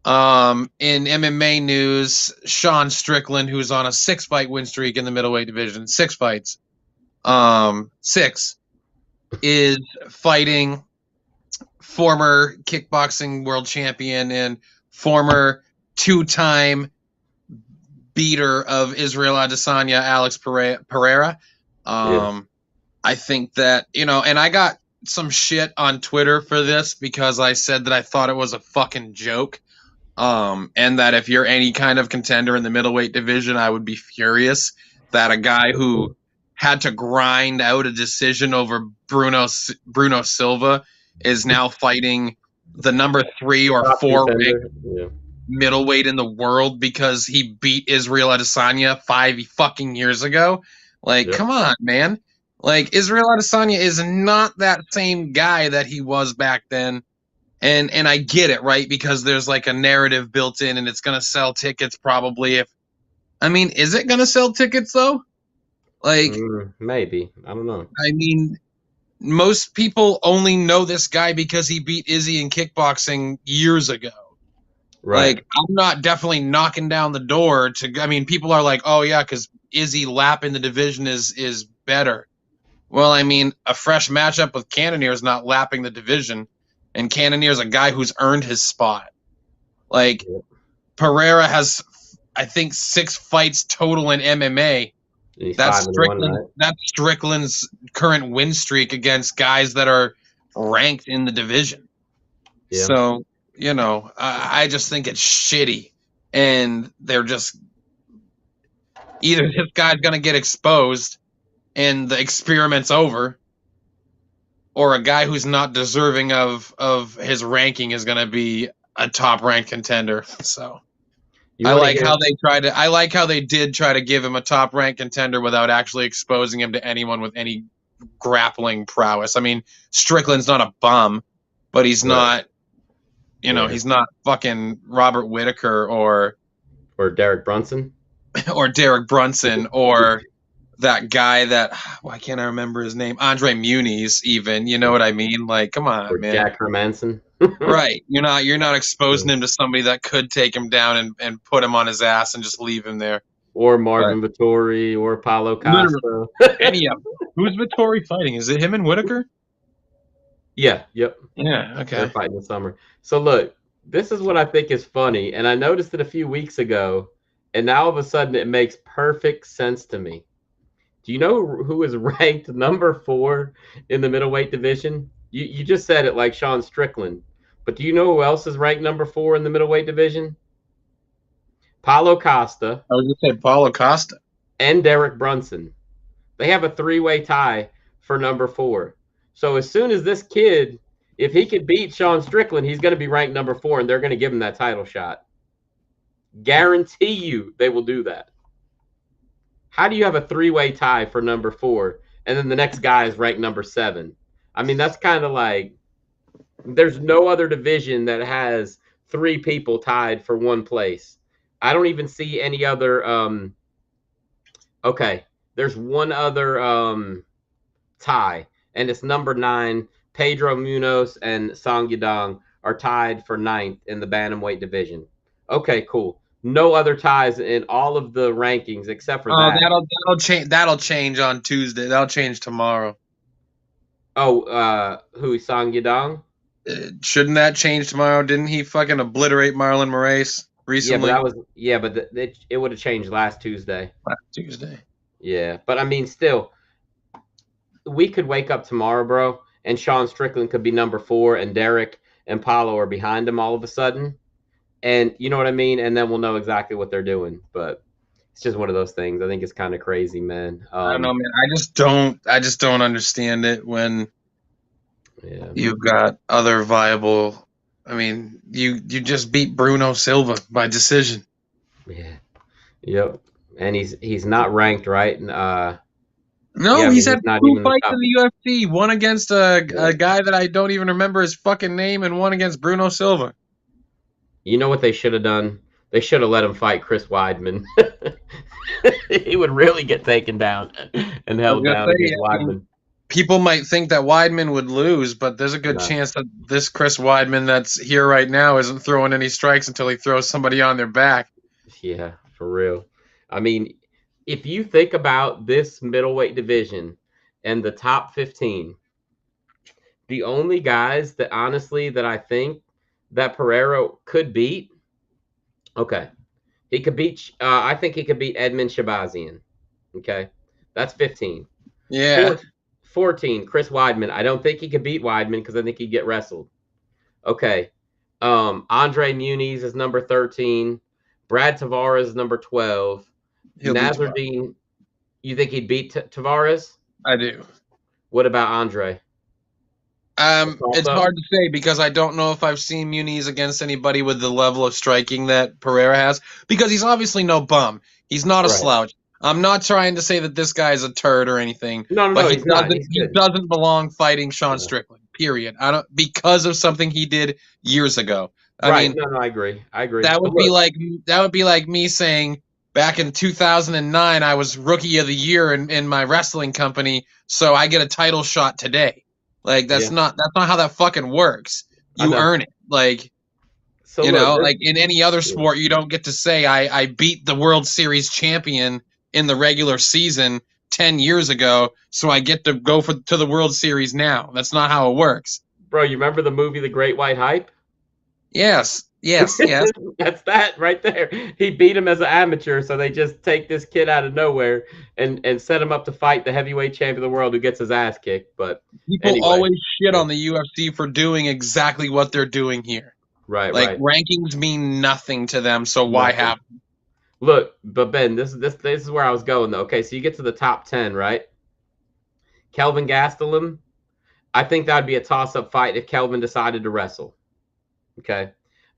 in MMA news, Sean Strickland, who's on a 6-fight win streak in the middleweight division, 6 fights, 6, is fighting former kickboxing world champion and former 2-time beater of Israel Adesanya, Alex Pereira. I think that, you know, and I got some shit on Twitter for this because I said that I thought it was a fucking joke. And that if you're any kind of contender in the middleweight division, I would be furious that a guy who had to grind out a decision over Bruno Silva is now fighting the number 3 or 4 ranked middleweight in the world because he beat Israel Adesanya 5 fucking years ago. Like, come on, man. Like, Israel Adesanya is not that same guy that he was back then. And I get it, right? Because there's like a narrative built in and it's going to sell tickets probably. Is it going to sell tickets though? Like, maybe. I don't know. I mean, most people only know this guy because he beat Izzy in kickboxing years ago. Right. Like, I'm not definitely knocking down the door to, people are like, oh yeah, because Izzy lap in the division is better. Well, a fresh matchup with Cannonier is not lapping the division. And Cannonier is a guy who's earned his spot. Like, Pereira has, I think, 6 fights total in MMA. That's Strickland's current win streak against guys that are ranked in the division. Yeah. So, you know, I just think it's shitty. And they're just, either this guy's going to get exposed and the experiment's over, or a guy who's not deserving of his ranking is going to be a top-ranked contender. So I like how they did try to give him a top-ranked contender without actually exposing him to anyone with any grappling prowess. Strickland's not a bum, but he's not, he's not fucking Robert Whittaker or Derek Brunson or that guy that, why can't I remember his name? Andre Muniz, even, you know what I mean? Like, come on, man. Jack Hermanson. Right. You're not exposing him to somebody that could take him down and put him on his ass and just leave him there. Or Marvin Vittori or Paulo Costa. Any of them. Who's Vittori fighting? Is it him and Whittaker? Yeah. Yep. Yeah. Okay. They're fighting this summer. So look, this is what I think is funny, and I noticed it a few weeks ago, and now all of a sudden it makes perfect sense to me. Do you know who is ranked number 4 in the middleweight division? You just said it, like Sean Strickland. But do you know who else is ranked number 4 in the middleweight division? Paulo Costa. I was going to say Paulo Costa. And Derek Brunson. They have a 3-way tie for number 4. So as soon as this kid, if he could beat Sean Strickland, he's going to be ranked number 4, and they're going to give him that title shot. Guarantee you they will do that. How do you have a 3-way tie for number 4, and then the next guy is ranked number 7? That's kind of like, there's no other division that has 3 people tied for 1 place. I don't even see any other. Okay, there's one other tie, and it's number 9. Pedro Munoz and Song Yadong are tied for 9th in the bantamweight division. Okay, cool. No other ties in all of the rankings except for Oh, that. that'll change. That'll change on Tuesday. That'll change tomorrow. Oh, who Song Yadong? Shouldn't that change tomorrow? Didn't he fucking obliterate Marlon Moraes Yeah, but recently? that was but it would have changed last Tuesday. Last Tuesday. Yeah, but I mean, still, we could wake up tomorrow, bro, and Sean Strickland could be number 4, and Derek and Paulo are behind him all of a sudden, and you know what I mean. And then we'll know exactly what they're doing. But it's just one of those things. I think it's kind of crazy, man. I don't know, man. I just don't understand it when you've got other viable. I mean, you just beat Bruno Silva by decision. Yeah. Yep. And he's not ranked, right? No, he's had not 2 even fights in the UFC. One against a guy that I don't even remember his fucking name, and one against Bruno Silva. You know what they should have done? They should have let him fight Chris Weidman. He would really get taken down and held down against Weidman. People might think that Weidman would lose, but there's a good chance that this Chris Weidman that's here right now isn't throwing any strikes until he throws somebody on their back. Yeah, for real. I mean, if you think about this middleweight division and the top 15, the only guys that honestly that I think that Pereira could beat, okay, he could beat. I think he could beat Edmund Shabazian. Okay, that's 15. Yeah. 14, Chris Weidman. I don't think he could beat Weidman because I think he'd get wrestled. Okay, Andre Muniz is number 13. Brad Tavares is number 12. Nasruddin, you think he'd beat Tavares? I do. What about Andre? It's hard to say because I don't know if I've seen Muniz against anybody with the level of striking that Pereira has, because he's obviously no bum. He's not a slouch. I'm not trying to say that this guy is a turd or anything. No, but he's not. He doesn't belong fighting Sean Strickland. Period. I don't, because of something he did years ago. I mean, I agree. That would be like me saying back in 2009 I was rookie of the year in my wrestling company, so I get a title shot today. Like that's not how that fucking works. You earn it. Like, so like in any other sport, you don't get to say I beat the World Series champion in the regular season 10 years ago, so I get to go to the World Series now. That's not how it works. Bro, you remember the movie The Great White Hype? Yes. That's that right there. He beat him as an amateur, so they just take this kid out of nowhere and set him up to fight the heavyweight champion of the world who gets his ass kicked. But people always shit on the UFC for doing exactly what they're doing here. Right, rankings mean nothing to them, so why have them? Look, but Ben, this is where I was going though. Okay, so you get to the top 10, right? Kelvin Gastelum, I think that'd be a toss-up fight if Kelvin decided to wrestle. Okay.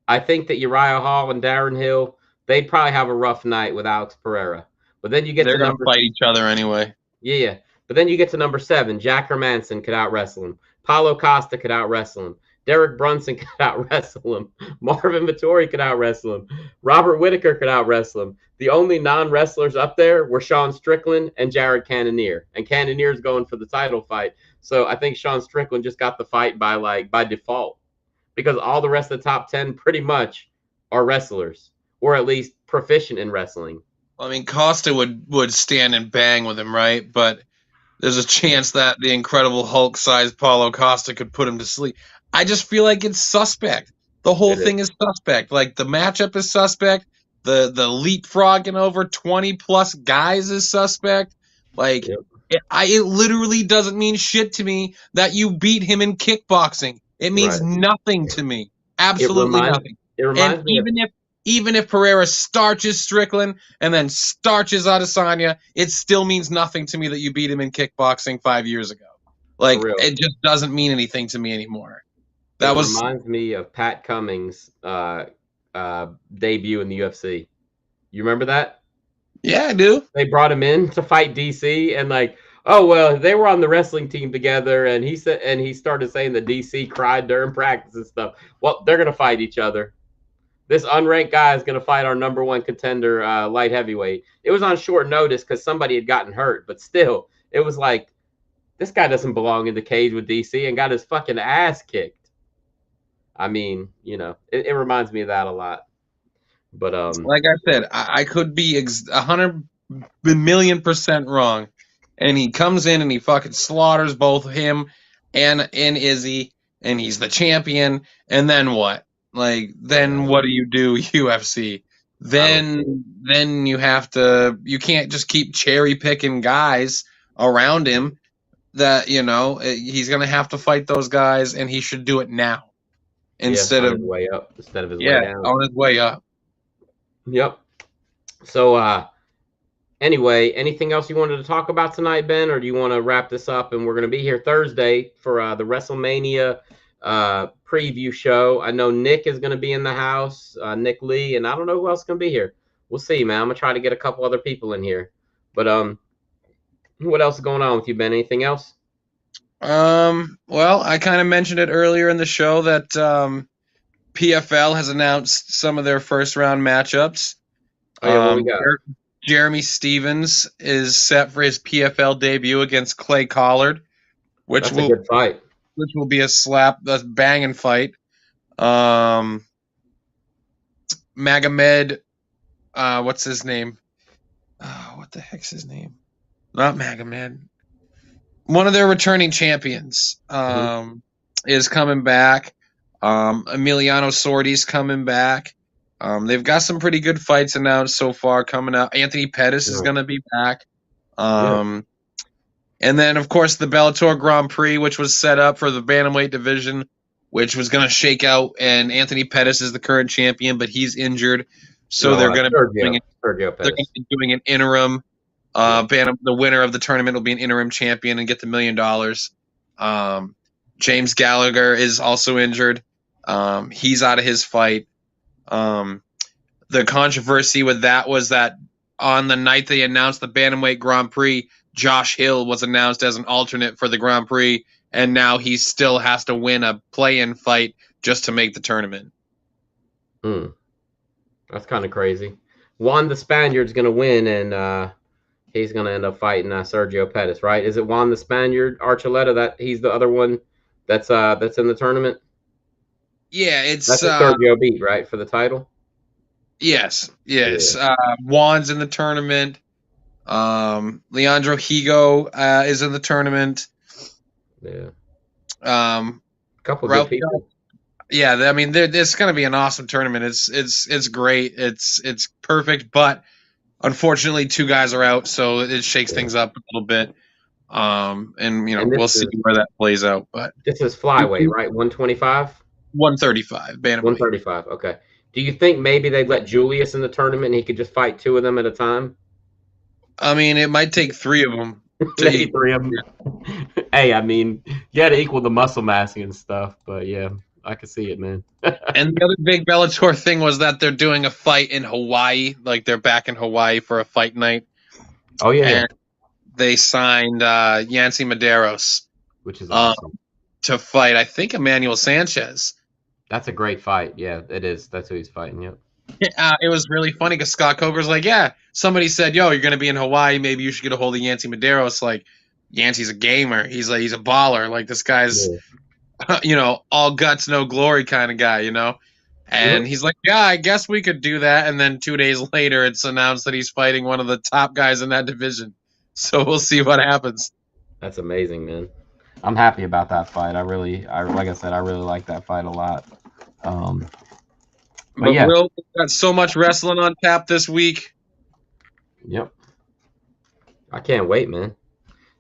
I think that Uriah Hall and Darren Hill, they'd probably have a rough night with Alex Pereira. But then you get to number fight each other anyway. Yeah. But then you get to number 7. Jack Hermanson could out-wrestle him. Paulo Costa could out-wrestle him. Derek Brunson could out-wrestle him. Marvin Vittori could out-wrestle him. Robert Whitaker could out-wrestle him. The only non-wrestlers up there were Sean Strickland and Jared Cannonier. And Cannonier's going for the title fight. So I think Sean Strickland just got the fight by default. Because all the rest of the top 10 pretty much are wrestlers, or at least proficient in wrestling. I mean, Costa would stand and bang with him, right? But there's a chance that the Incredible Hulk-sized Paulo Costa could put him to sleep. I just feel like it's suspect. The whole thing is suspect. Like, the matchup is suspect. The leapfrogging over 20-plus guys is suspect. Like, it literally doesn't mean shit to me that you beat him in kickboxing. It means nothing to me. Absolutely nothing. It reminds me even if Pereira starches Strickland and then starches Adesanya, it still means nothing to me that you beat him in kickboxing 5 years ago. Like, it just doesn't mean anything to me anymore. Reminds me of Pat Cummings' debut in the UFC. You remember that? Yeah, I do. They brought him in to fight DC, and like, oh well, they were on the wrestling team together, and he started saying that DC cried during practice and stuff. Well, they're gonna fight each other. This unranked guy is gonna fight our number 1 contender, light heavyweight. It was on short notice because somebody had gotten hurt, but still, it was like this guy doesn't belong in the cage with DC and got his fucking ass kicked. I mean, it reminds me of that a lot. But like I said, I could be 100,000,000% wrong, and he comes in and he fucking slaughters both him and Izzy, and he's the champion. And then what? Like, then what do you do, UFC? Then you have to. You can't just keep cherry picking guys around him. That he's gonna have to fight those guys, and he should do it now instead on of his way up instead of his way down. on his way up. Yep. So anyway, anything else you wanted to talk about tonight, Ben, or do you want to wrap this up? And we're going to be here Thursday for the WrestleMania preview show. I know Nick is going to be in the house, Nick Lee, and I don't know who else is going to be here. We'll see, man. I'm going to try to get a couple other people in here. But what else is going on with you, Ben? Anything else? Well, I kind of mentioned it earlier in the show that PFL has announced some of their first round matchups. Oh, yeah, what we got? Jeremy Stevens is set for his PFL debut against Clay Collard, That's a good fight. Which will be a banging fight. Magomed, what's his name? What the heck's his name? Not Magomed. One of their returning champions is coming back. Emiliano Sordi's coming back. They've got some pretty good fights announced so far coming up. Anthony Pettis is going to be back. And then, of course, the Bellator Grand Prix, which was set up for the bantamweight division, which was going to shake out. And Anthony Pettis is the current champion, but he's injured. So they're going to be doing an interim. The winner of the tournament will be an interim champion and get the $1 million. James Gallagher is also injured. He's out of his fight. The controversy with that was that on the night they announced the Bantamweight Grand Prix, Josh Hill was announced as an alternate for the Grand Prix, and now he still has to win a play-in fight just to make the tournament. That's kind of crazy. Juan the Spaniard's going to win, and he's going to end up fighting Sergio Pettis, right? Is it Juan the Spaniard, Archuleta, that he's the other one that's in the tournament? Yeah, it's that's Sergio beat, right, for the title? Yes. Juan's in the tournament. Leandro Higo is in the tournament. Yeah. Couple good people. Yeah, I mean, it's going to be an awesome tournament. It's great. It's perfect, but unfortunately, 2 guys are out, so it shakes things up a little bit. And we'll see where that plays out. But this is flyweight, right? 125. 135. Bantamweight. 135. Okay. Do you think maybe they let Julius in the tournament and he could just fight 2 of them at a time? I mean, it might take 3 of them. Maybe 3 of them. Hey, I mean, you got to equal the muscle massing and stuff, but yeah, I can see it, man. And the other big Bellator thing was that they're doing a fight in Hawaii. Like, they're back in Hawaii for a fight night. Oh, yeah. And they signed Yancy Medeiros, which is awesome, to fight, I think, Emmanuel Sanchez. That's a great fight. Yeah, it is. That's who he's fighting. Yep. It was really funny because Scott Coker's like, yeah, somebody said, yo, you're going to be in Hawaii. Maybe you should get a hold of Yancy Medeiros. Like, Yancey's a gamer. He's a baller. Like, this guy's, all guts, no glory kind of guy, And he's like, yeah, I guess we could do that. And then 2 days later, it's announced that he's fighting one of the top guys in that division. So we'll see what happens. That's amazing, man. I'm happy about that fight. Like I said, I really like that fight a lot. But yeah, we've got so much wrestling on tap this week. Yep. I can't wait, man.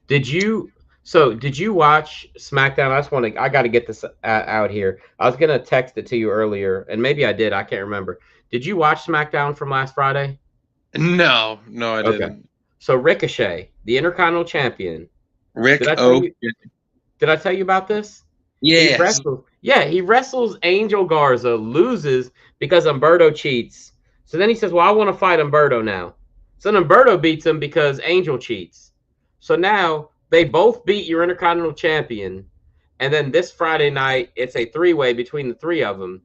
Did you watch SmackDown? I got to get this out here. I was going to text it to you earlier, and maybe I did. I can't remember. Did you watch SmackDown from last Friday? No, I didn't. So Ricochet, the Intercontinental Champion. Did I tell you about this? Yeah. He wrestles Angel Garza, loses because Humberto cheats. So then he says, well, I want to fight Humberto now. So then Humberto beats him because Angel cheats. So now they both beat your Intercontinental Champion. And then this Friday night, it's a 3-way between the 3 of them.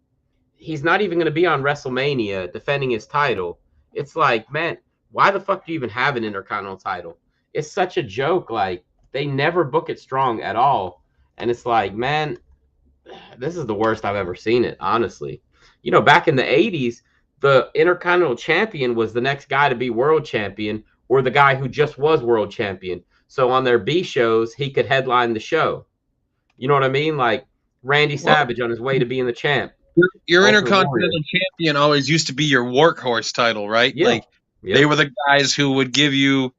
He's not even going to be on WrestleMania defending his title. It's like, man, why the fuck do you even have an Intercontinental title? It's such a joke. Like, they never book it strong at all. And it's like, man, this is the worst I've ever seen it, honestly. You know, back in the 80s, the Intercontinental Champion was the next guy to be world champion, or the guy who just was world champion. So on their B shows, he could headline the show. You know what I mean? Like Randy Well, Savage on his way to being the champ. your Ultimate Warrior. Intercontinental Champion always used to be your workhorse title, right? Yeah. Like they were the guys who would give you,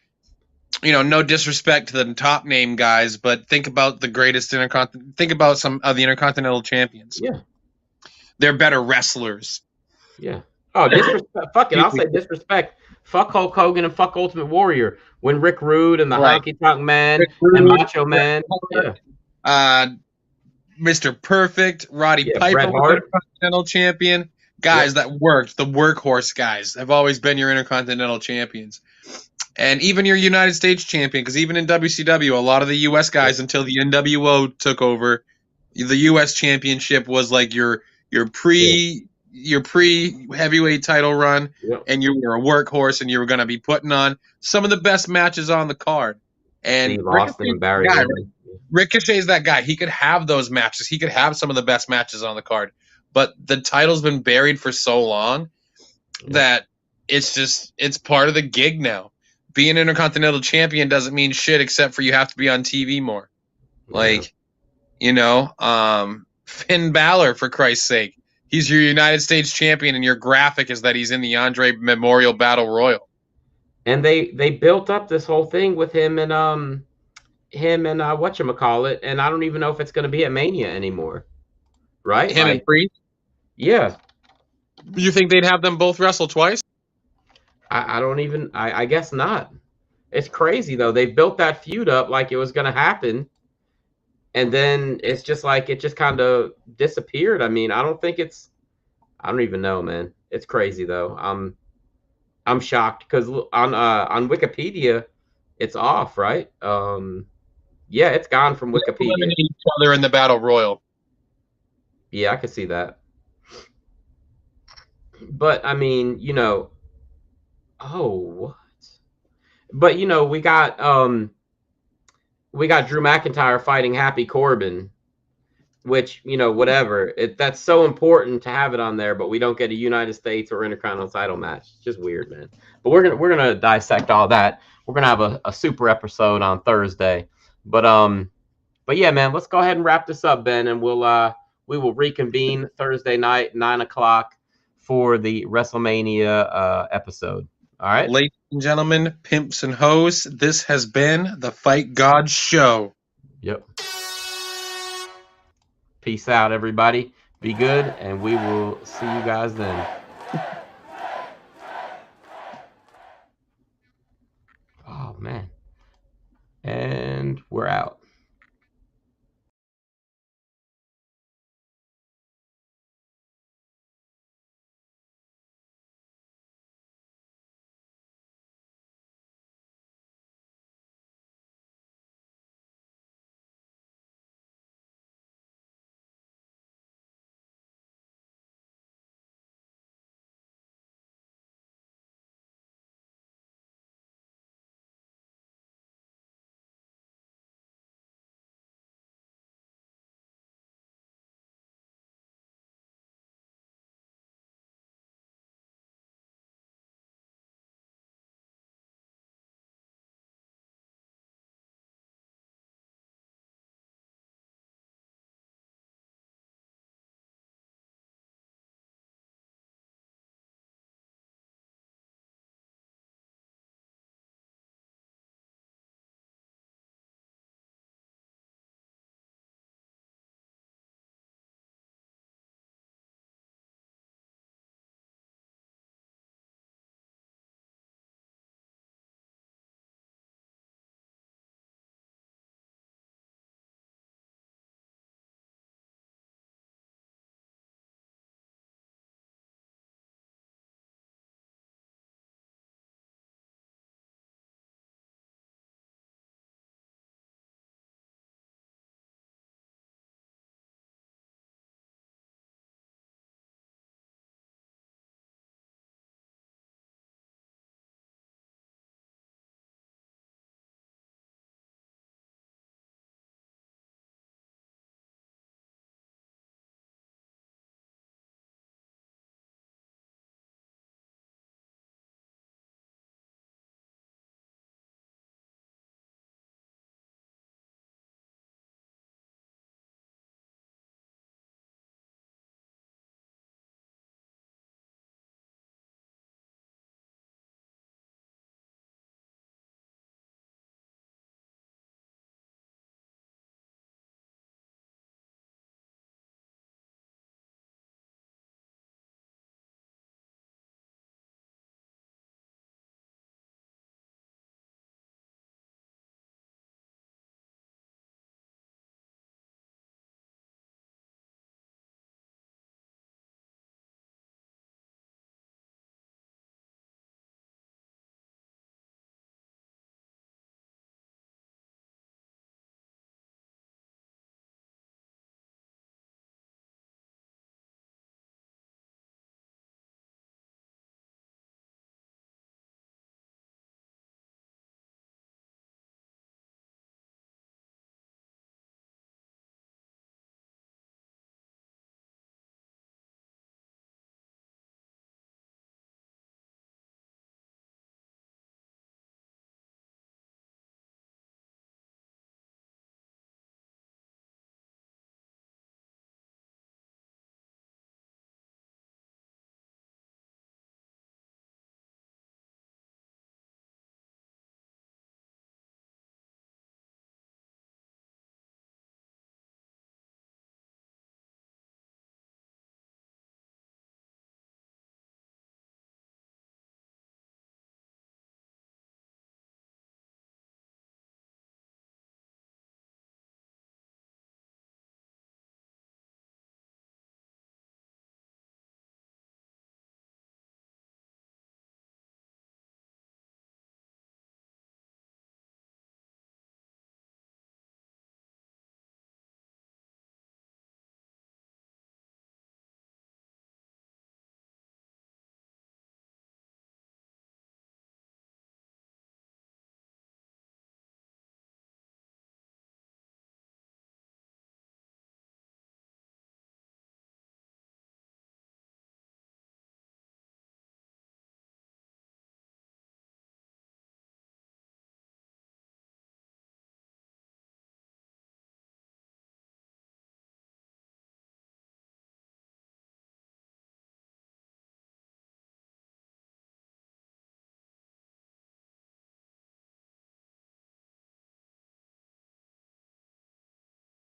no disrespect to the top name guys, but think about the greatest Intercontinental. Think about some of the Intercontinental Champions. Yeah. They're better wrestlers. Yeah. Oh, disrespect. Fuck it. I'll say disrespect. Fuck Hulk Hogan and fuck Ultimate Warrior. When Rick Rude and the Honky Tonk Man and Macho Man. Yeah. Mr. Perfect, Roddy Piper, Intercontinental Champion. Guys that worked. The workhorse guys have always been your Intercontinental Champions. And even your United States Champion, because even in WCW, a lot of the U.S. guys, until the NWO took over, the U.S. Championship was like your pre heavyweight title run, and you were a workhorse, and you were going to be putting on some of the best matches on the card. And Ricochet's that guy. He could have those matches. He could have some of the best matches on the card. But the title's been buried for so long that it's part of the gig now. Being Intercontinental Champion doesn't mean shit except for you have to be on TV more. Like, Finn Balor, for Christ's sake. He's your United States Champion, and your graphic is that he's in the Andre Memorial Battle Royal. And they built up this whole thing with him and whatchamacallit, and I don't even know if it's going to be at Mania anymore. Right? Him and Priest? Yeah. You think they'd have them both wrestle twice? I guess not. It's crazy, though. They built that feud up like it was going to happen, and then it's just like it just kind of disappeared. I mean, I don't even know, man. It's crazy, though. I'm shocked because on Wikipedia, it's off, right? Yeah, it's gone from Wikipedia. Eliminate each other in the Battle Royal. Yeah, I could see that. But I mean, what? But we got Drew McIntyre fighting Happy Corbin, which whatever. That's so important to have it on there, but we don't get a United States or Intercontinental title match. It's just weird, man. But we're gonna dissect all that. We're gonna have a super episode on Thursday. But yeah, man, let's go ahead and wrap this up, Ben, and we will reconvene Thursday night, 9:00 for the WrestleMania episode. All right, ladies and gentlemen, pimps and hoes, this has been the Fight God Show. Yep. Peace out, everybody. Be good, and we will see you guys then.